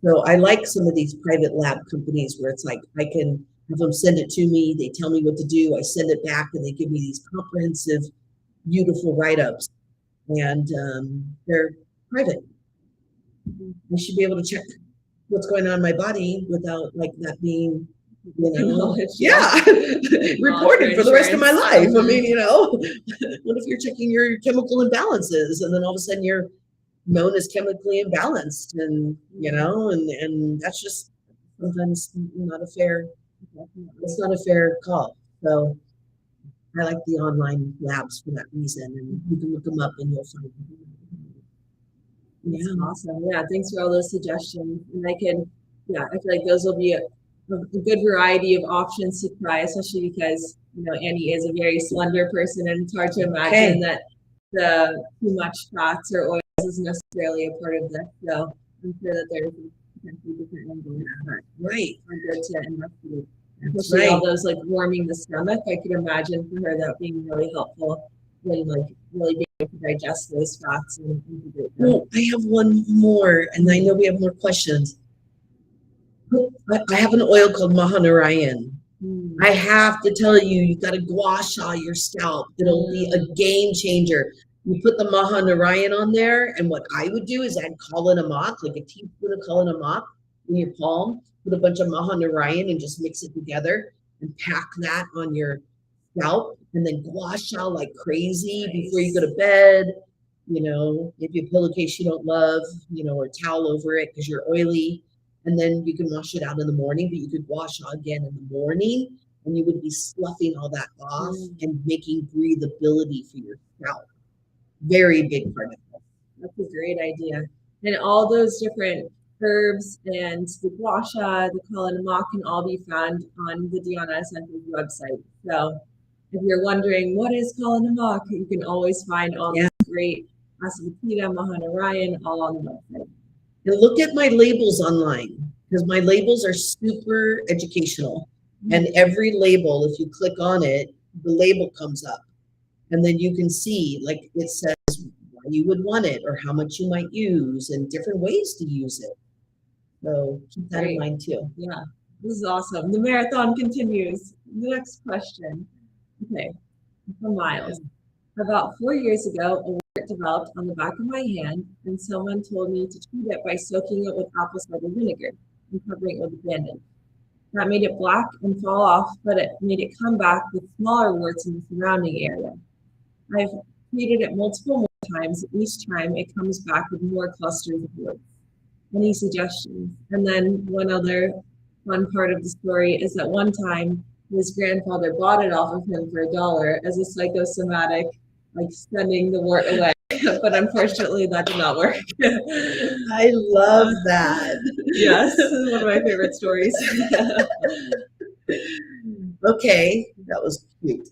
So I like some of these private lab companies where it's like I can have them send it to me. They tell me what to do. I send it back and they give me these comprehensive, beautiful write-ups. And they're private. I should be able to check what's going on in my body without like that being, you know, reported for the rest of my life. I mean, you know, what if you're checking your chemical imbalances and then all of a sudden you're known as chemically imbalanced, and you know, and that's just sometimes not a fair, it's not a fair call. So I like the online labs for that reason, and you can look them up and you'll find them. Yeah, awesome. Yeah, thanks for all those suggestions. And I feel like those will be a good variety of options to try, especially because, you know, Annie is a very slender person, and it's hard to imagine that the too much fats or oils is necessarily a part of this. So I'm sure that there's potentially different angles that are good to investigate. Especially all those like warming the stomach. I could imagine for her that being really helpful when like really being able to digest those fats and integrate them. Well, I have one more, and I know we have more questions. I have an oil called Mahanarayan. I have to tell you, you got to gua sha your scalp. It'll be a game changer. You put the Maha Narayan on there, and what I would do is I'd Kala Namak, like a teaspoon of Kala Namak in your palm, put a bunch of Maha Narayan and just mix it together and pack that on your scalp, and then gua sha like crazy before you go to bed. You know, maybe a pillowcase you don't love, you know, or a towel over it because you're oily. And then you can wash it out in the morning, but you could wash again in the morning, and you would be sloughing all that off and making breathability for your scalp. Very big part of it. That's a great idea. And all those different herbs and the gua sha, the kala namak can all be found on the DeAnna Essentials website. So if you're wondering what is kala namak, you can always find all these great asafoetida, Mahanarayan, all on the website. And look at my labels online, because my labels are super educational. And every label, if you click on it, the label comes up. And then you can see, like it says why you would want it or how much you might use and different ways to use it. So keep that in mind too. Yeah, this is awesome. The marathon continues. The next question. Okay, from Miles. About 4 years ago, a wart developed on the back of my hand, and someone told me to treat it by soaking it with apple cider vinegar and covering it with a bandage. That made it black and fall off, but it made it come back with smaller warts in the surrounding area. I've treated it multiple more times. Each time it comes back with more clusters of warts. Any suggestions? And then one other fun part of the story is that one time his grandfather bought it off of him for $1 as a psychosomatic, like sending the wart away. But unfortunately, that did not work. I love that. Yes, this is one of my favorite stories. Okay, that was cute.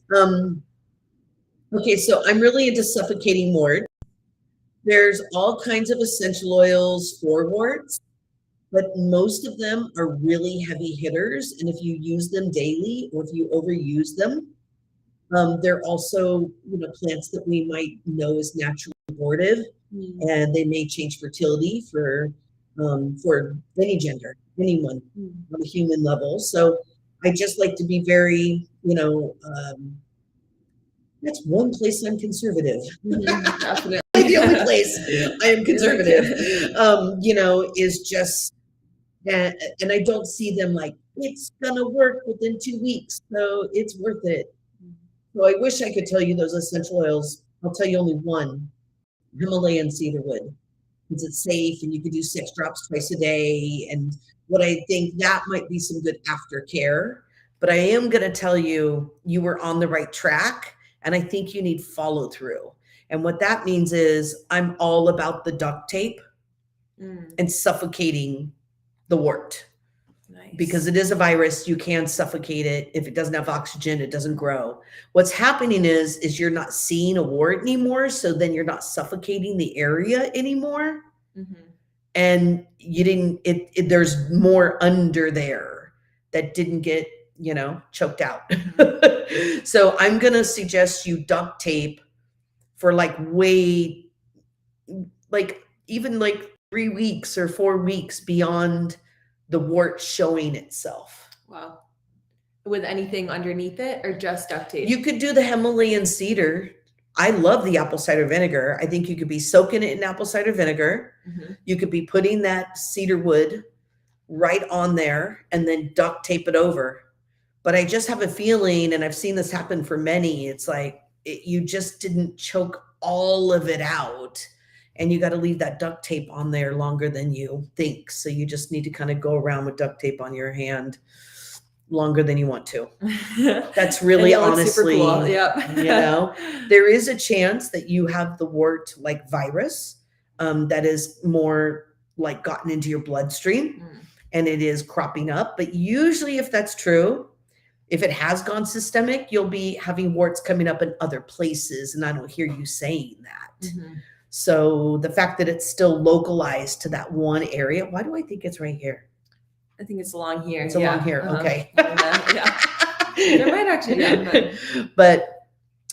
Okay, so I'm really into suffocating wart. There's all kinds of essential oils for warts, but most of them are really heavy hitters. And if you use them daily or if you overuse them, they're also, you know, plants that we might know as naturally abortive, and they may change fertility for any gender, anyone on a human level. So I just like to be very, you know, that's one place I'm conservative. Definitely. The only place I am conservative, you know, is just, and I don't see them like, it's gonna work within 2 weeks, so it's worth it. So I wish I could tell you those essential oils. I'll tell you only one, Himalayan cedarwood, because it's safe and you can do 6 drops twice a day. And what I think that might be some good aftercare, but I am gonna tell you, you were on the right track, and I think you need follow through. And what that means is I'm all about the duct tape and suffocating the wart. Nice. Because it is a virus, you can suffocate it. If it doesn't have oxygen, it doesn't grow. What's happening is you're not seeing a wart anymore, so then you're not suffocating the area anymore. And you didn't, there's more under there that didn't get, you know, choked out. So I'm going to suggest you duct tape for like even like 3 weeks or 4 weeks beyond the wart showing itself. Wow. With anything underneath it or just duct tape? You could do the Himalayan cedar. I love the apple cider vinegar. I think you could be soaking it in apple cider vinegar. You could be putting that cedar wood right on there and then duct tape it over. But I just have a feeling, and I've seen this happen for many, it's like you just didn't choke all of it out, and you got to leave that duct tape on there longer than you think. So you just need to kind of go around with duct tape on your hand longer than you want to. That's really honestly, cool. Yep. You know, there is a chance that you have the wart like virus that is more like gotten into your bloodstream and it is cropping up. But usually if that's true, if it has gone systemic, you'll be having warts coming up in other places. And I don't hear you saying that. So the fact that it's still localized to that one area, why do I think it's right here? I think it's along here. It's along here. Okay. Yeah. There might actually be, but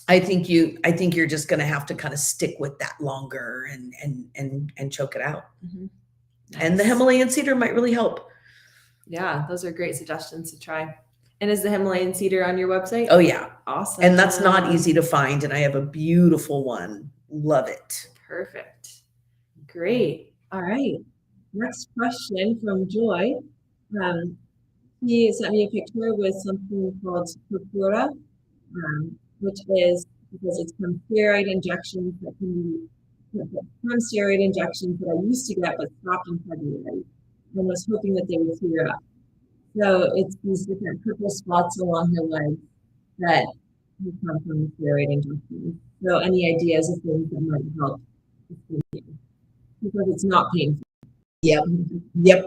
I think you're just going to have to kind of stick with that longer and choke it out. Nice. And the Himalayan cedar might really help. Yeah, those are great suggestions to try. And is the Himalayan cedar on your website? Oh yeah. Awesome. And that's not easy to find. And I have a beautiful one. Love it. Perfect. Great. All right. Next question from Joy. He sent me a picture with something called purpura, which is because it's from steroid injections that can be from steroid injections that I used to get but stopped in February and was hoping that they would clear up. So it's these different purple spots along her leg that come from steroid injections. So any ideas of things that might help? Because it's not painful. Yep.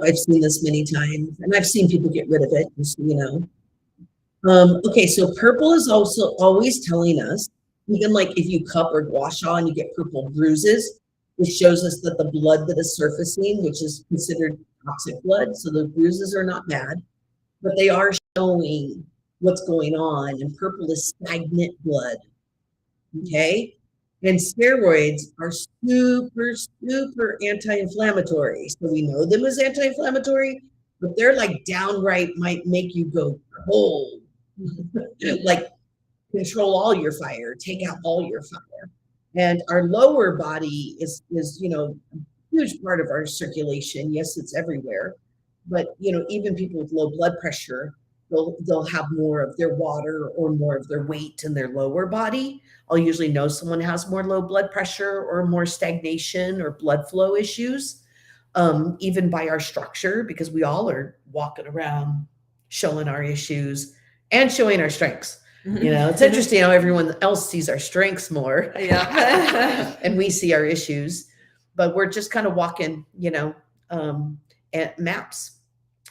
I've seen this many times, and I've seen people get rid of it, just so you know. Okay, so purple is also always telling us, even like if you cup or gua sha and you get purple bruises, it shows us that the blood that is surfacing, which is considered toxic blood, so the bruises are not bad, but they are showing what's going on, and purple is stagnant blood. Okay. And steroids are super, super anti-inflammatory. So we know them as anti-inflammatory, but they're like downright might make you go cold. Like control all your fire, take out all your fire. And our lower body is you know, a huge part of our circulation. Yes, it's everywhere. But you know, even people with low blood pressure, they'll have more of their water or more of their weight in their lower body. I'll usually know someone has more low blood pressure or more stagnation or blood flow issues, even by our structure, because we all are walking around showing our issues and showing our strengths. You know, it's interesting how everyone else sees our strengths more. Yeah. And we see our issues, but we're just kind of walking, you know, at maps.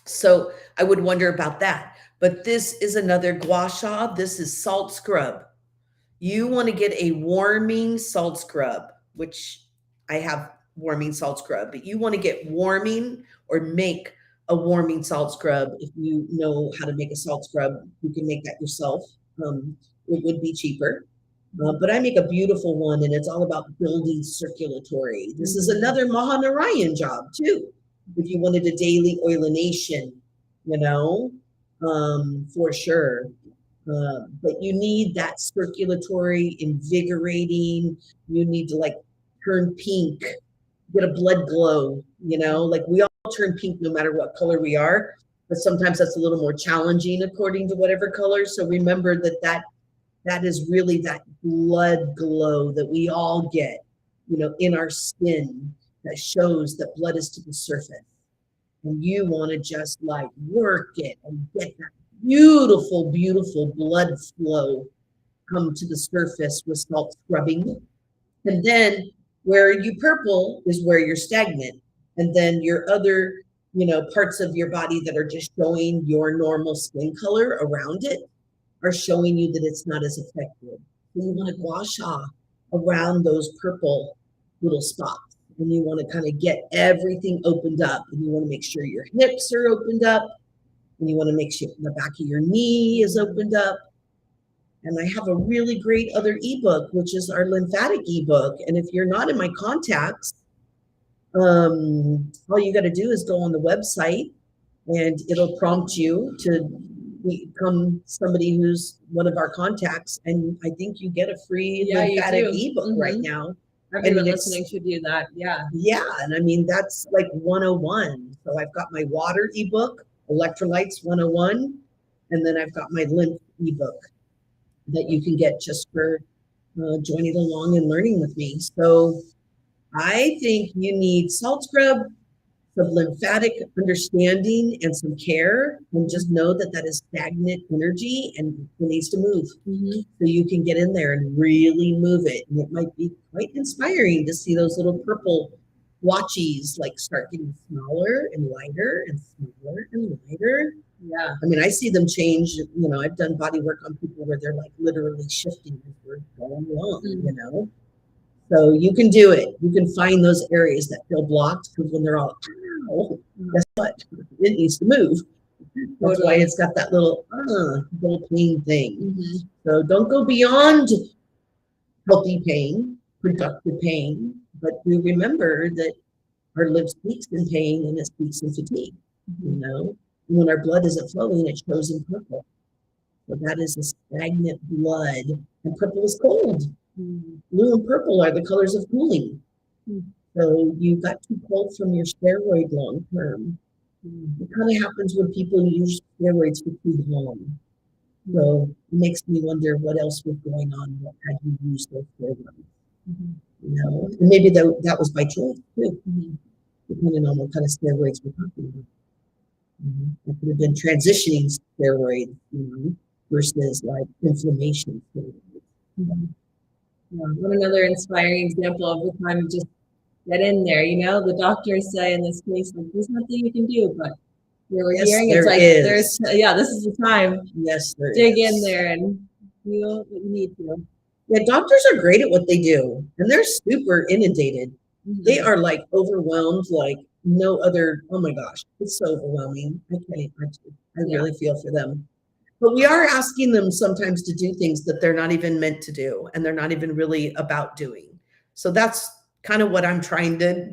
So I would wonder about that. But this is another gua sha. This is salt scrub. You want to get a warming salt scrub, which I have warming salt scrub, but you want to get warming or make a warming salt scrub. If you know how to make a salt scrub, you can make that yourself. It would be cheaper. But I make a beautiful one, and it's all about building circulatory. This is another Mahanarayan job too. If you wanted a daily oilination, you know, for sure. But you need that circulatory, invigorating. You need to like turn pink, get a blood glow, you know, like we all turn pink no matter what color we are, but sometimes that's a little more challenging according to whatever color. So remember that is really that blood glow that we all get, you know, in our skin that shows that blood is to the surface. And you want to just like work it and get that beautiful, beautiful blood flow come to the surface with salt scrubbing. And then where you purple is where you're stagnant. And then your other, you know, parts of your body that are just showing your normal skin color around it are showing you that it's not as effective. So you want to gua sha around those purple little spots. And you want to kind of get everything opened up. And you want to make sure your hips are opened up. And you want to make sure the back of your knee is opened up. And I have a really great other ebook, which is our lymphatic ebook. And if you're not in my contacts, all you got to do is go on the website and it'll prompt you to become somebody who's one of our contacts. And I think you get a free lymphatic ebook right now. Everyone listening should do that. Yeah. Yeah. And I mean, that's like 101. So I've got my water ebook, Electrolytes 101. And then I've got my lymph ebook that you can get just for joining along and learning with me. So I think you need salt scrub, some lymphatic understanding and some care, and just know that that is stagnant energy and it needs to move. So you can get in there and really move it. And it might be quite inspiring to see those little purple blotchies like start getting smaller and lighter and smaller and lighter. Yeah. I mean, I see them change. You know, I've done body work on people where they're like literally shifting as we're going along, you know. So you can do it. You can find those areas that feel blocked, because when they're all, ow, guess what? It needs to move. That's why it's got that little pain thing. So don't go beyond healthy pain, productive pain, but do remember that our lymph speaks in pain and it speaks in fatigue, you know. And when our blood isn't flowing, it shows in purple. So that is a stagnant blood. And purple is cold. Mm. Blue and purple are the colors of cooling. Mm. So you got too cold from your steroid long term. It kind of happens when people use steroids for too long. So it makes me wonder what else was going on had you used those steroids. Mm-hmm. You know, and maybe that was by choice too, depending on what kind of steroids we're talking about. It could have been transitioning steroids, versus like inflammation steroids. Yeah, what another inspiring example of the time you just get in there, the doctors say in this case, like, there's nothing you can do, but we're Yes, hearing there it's like, is. this is the time. Yes, there Dig is. in there and feel what you need to. Yeah, doctors are great at what they do, and they're super inundated. They are like overwhelmed, like no other. Oh my gosh, it's so overwhelming. I can't imagine. I really feel for them. But we are asking them sometimes to do things that they're not even meant to do, and they're not even really about doing. So that's kind of what I'm trying to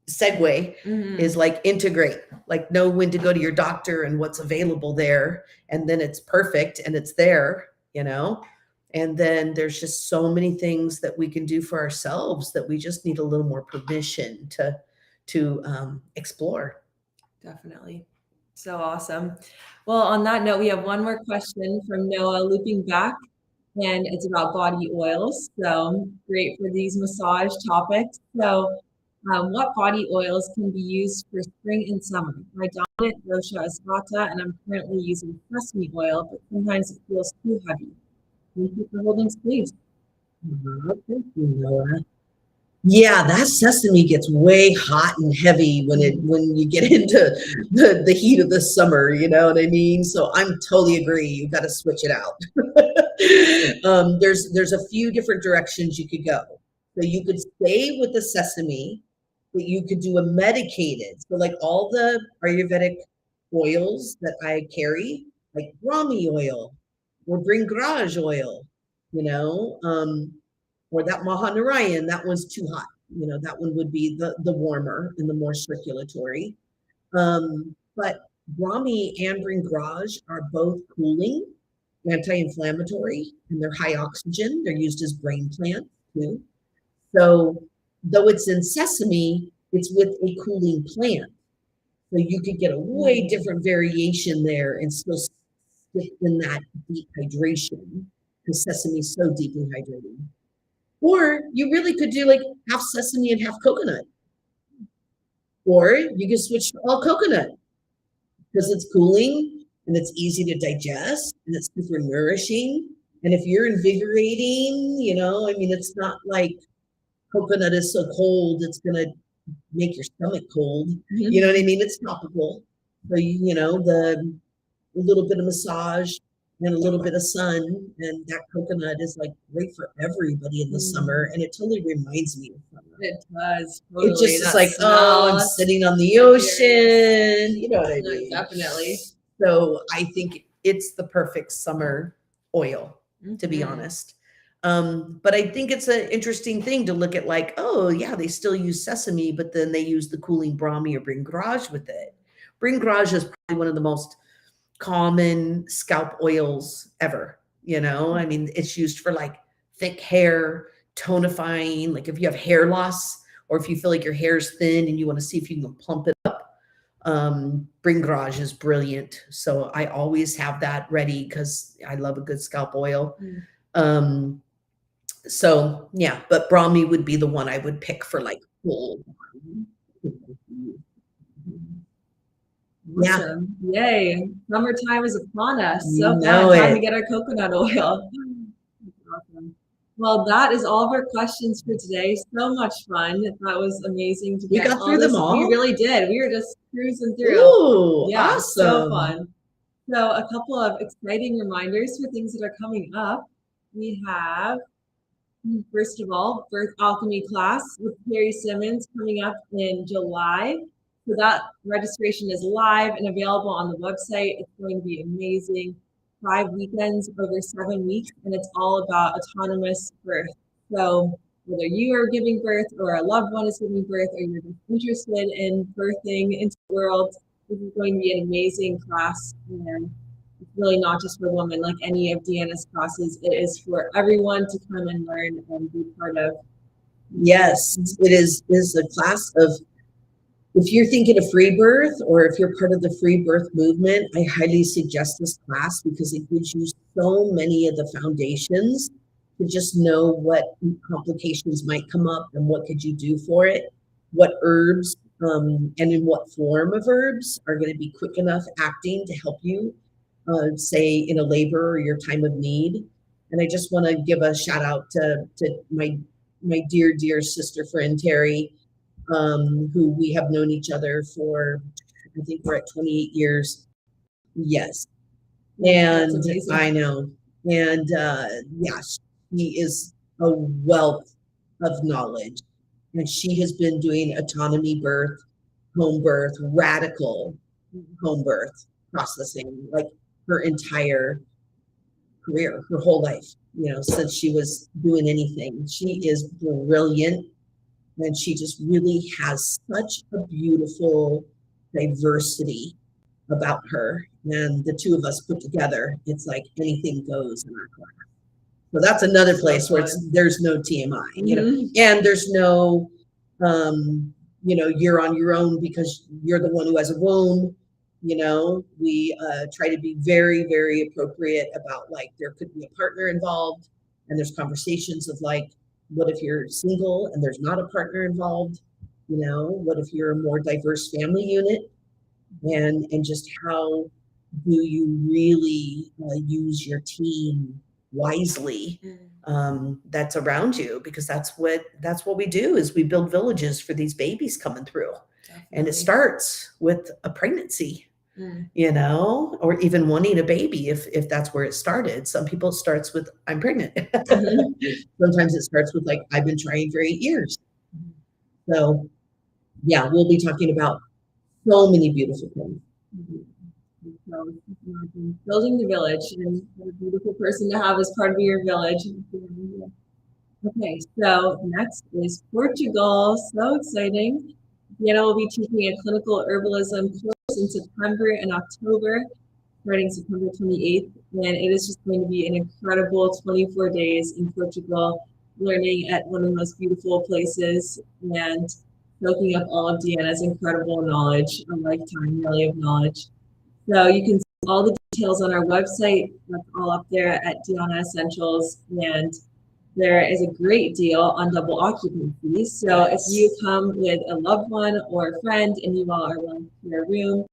segue is like integrate, like know when to go to your doctor and what's available there, and then it's perfect and it's there, and then there's just so many things that we can do for ourselves that we just need a little more permission to explore. Definitely. So awesome. Well, on that note, we have one more question from Noah looping back, and it's about body oils. So great for these massage topics. So what body oils can be used for spring and summer? My dominant dosha is vata, and I'm currently using sesame oil, but sometimes it feels too heavy. Thank you for holding space. Thank you, Noah. Yeah, that sesame gets way hot and heavy when you get into the heat of the summer, you know what I mean? So I'm totally agree. You've got to switch it out. There's a few different directions you could go. So you could stay with the sesame, but you could do a medicated. So like all the Ayurvedic oils that I carry, like Brahmi oil or Bringraj oil, or that Mahanarayan, that one's too hot. That one would be the warmer and the more circulatory. But Brahmi and Bringraj are both cooling, anti-inflammatory, and they're high oxygen. They're used as brain plants too. So though it's in sesame, it's with a cooling plant. So you could get a way different variation there and still stick in that deep hydration because sesame is so deeply hydrating. Or you really could do like half sesame and half coconut. Or you can switch to all coconut because it's cooling and it's easy to digest and it's super nourishing. And if you're invigorating, it's not like coconut is so cold, it's going to make your stomach cold. You know what I mean? It's topical. So, the little bit of massage and a little bit of sun, and that coconut is like great for everybody in the summer, and it totally reminds me of summer. It does. Totally. It just is like, I'm sitting on the ocean. You know what I mean? Definitely. So I think it's the perfect summer oil, to be honest. But I think it's an interesting thing to look at like, oh yeah, they still use sesame, but then they use the cooling Brahmi or Bringraj with it. Bringraj is probably one of the most common scalp oils ever. I mean, it's used for like thick hair, tonifying, like if you have hair loss or if you feel like your hair is thin and you want to see if you can plump it up. Bringraj is brilliant. So I always have that ready because I love a good scalp oil. So yeah, but Brahmi would be the one I would pick for like full. Awesome. Yeah. Yay. Summertime is upon us. You So know fun. Time it. to get our coconut oil. Awesome. Well, that is all of our questions for today. So much fun. That was amazing to get. We got through them all? We really did. We were just cruising through. Ooh, yeah, awesome. So fun. So a couple of exciting reminders for things that are coming up. We have, first of all, Birth Alchemy class with Carrie Simmons coming up in July. So that registration is live and available on the website. It's going to be amazing. 5 weekends over 7 weeks, and it's all about autonomous birth. So whether you are giving birth or a loved one is giving birth or you're just interested in birthing into the world, this is going to be an amazing class. And really not just for women, like any of DeAnna's classes. It is for everyone to come and learn and be part of. Yes, it is a class of, if you're thinking of free birth or if you're part of the free birth movement, I highly suggest this class because it gives you so many of the foundations to just know what complications might come up and what could you do for it, what herbs and in what form of herbs are going to be quick enough acting to help you, say in a labor or your time of need. And I just want to give a shout out to my dear sister friend Terry, who we have known each other for, I think we're at 28 years. Yes. And I know. And yeah, she is a wealth of knowledge. And she has been doing autonomy birth, home birth, radical home birth processing, like her entire career, her whole life, since she was doing anything. She is brilliant. And she just really has such a beautiful diversity about her. And the two of us put together, it's like anything goes in our class. So that's another place where there's no TMI, and there's no, you're on your own because you're the one who has a womb. We try to be very, very appropriate about, like, there could be a partner involved, and there's conversations of like, what if you're single and there's not a partner involved? What if you're a more diverse family unit? And just how do you really use your team wisely that's around you? Because that's what we do, is we build villages for these babies coming through. Definitely. And it starts with a pregnancy. Or even wanting a baby, if that's where it started. Some people it starts with, I'm pregnant. Sometimes it starts with, like, I've been trying for 8 years. So yeah, we'll be talking about so many beautiful things. So, building the village, and what a beautiful person to have as part of your village. Okay, so next is Portugal. So exciting. DeAnna will be teaching a clinical herbalism course in September and October, starting September 28th. And it is just going to be an incredible 24 days in Portugal, learning at one of the most beautiful places and soaking up all of DeAnna's incredible knowledge, a lifetime really of knowledge. So you can see all the details on our website. That's all up there at DeAnna Essentials. And there is a great deal on double occupancy. So if you come with a loved one or a friend and you all are willing to share a room,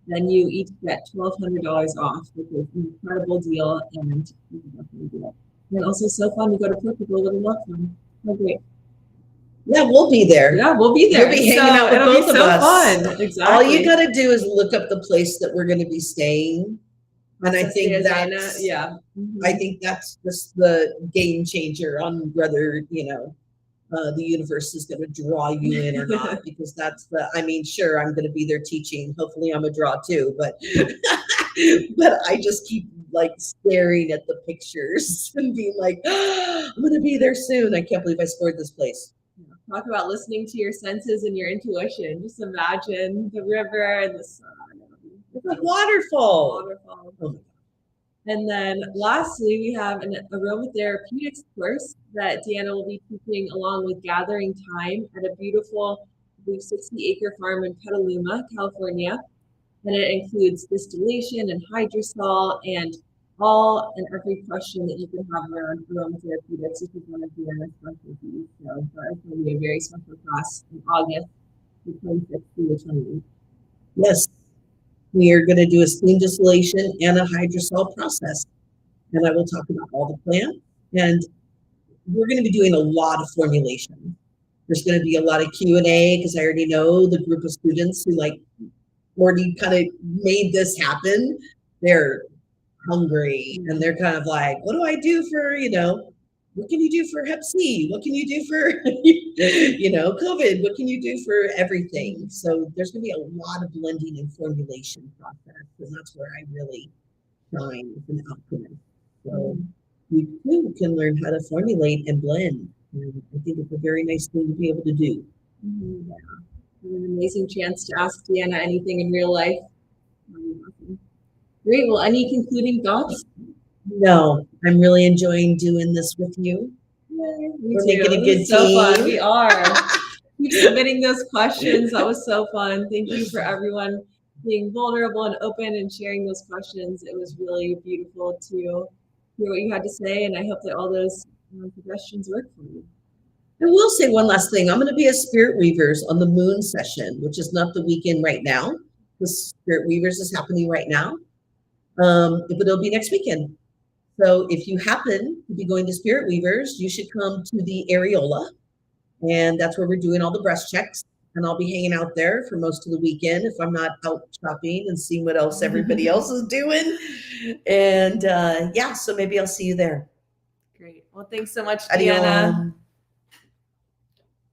then you each get $1,200 off, which is an incredible deal, and you can definitely do it. And also so fun to go to Portugal with a loved one. Oh, great. Yeah, we'll be there. Yeah, we'll be there. You'll be hanging out with both of us. Fun. Exactly. All you got to do is look up the place that we're going to be staying. And I think that's, I think that's just the game changer on whether, the universe is going to draw you in or not, because that's sure, I'm going to be there teaching. Hopefully I'm a draw too, but I just keep like staring at the pictures and being like, oh, I'm going to be there soon. I can't believe I scored this place. Talk about listening to your senses and your intuition. Just imagine the river and the sun. It's like waterfall. Oh. And then lastly, we have an aromatherapeutics course that DeAnna will be teaching along with gathering time at a beautiful, I believe, 60-acre farm in Petaluma, California. And it includes distillation and hydrosol and all and every question that you can have around aromatherapeutics, which is one of DeAnna's specialties. So it's going to be a very special class in August, the 26th through the 28th. Yes. We are going to do a steam distillation and a hydrosol process. And I will talk about all the plants. And we're going to be doing a lot of formulation. There's going to be a lot of Q&A because I already know the group of students who already kind of made this happen. They're hungry and they're kind of like, what do I do for, what can you do for Hep C? What can you do for, COVID? What can you do for everything? So there's going to be a lot of blending and formulation process, and that's where I really shine as an alchemist. So you too can learn how to formulate and blend. And I think it's a very nice thing to be able to do. Yeah. An amazing chance to ask DeAnna anything in real life. Great. Well, any concluding thoughts? No, I'm really enjoying doing this with you. Yay, me We're too. making a This good is so fun. team. We are. Keep submitting those questions. That was so fun. Thank you for everyone being vulnerable and open and sharing those questions. It was really beautiful to hear what you had to say, and I hope that all those suggestions work for you. I will say one last thing. I'm going to be at Spirit Weavers on the moon session, which is not the weekend right now. The Spirit Weavers is happening right now, but it'll be next weekend. So if you happen to be going to Spirit Weavers, you should come to the areola, and that's where we're doing all the breast checks. And I'll be hanging out there for most of the weekend if I'm not out shopping and seeing what else everybody else is doing. And yeah, so maybe I'll see you there. Great. Well, thanks so much, Adios. DeAnna.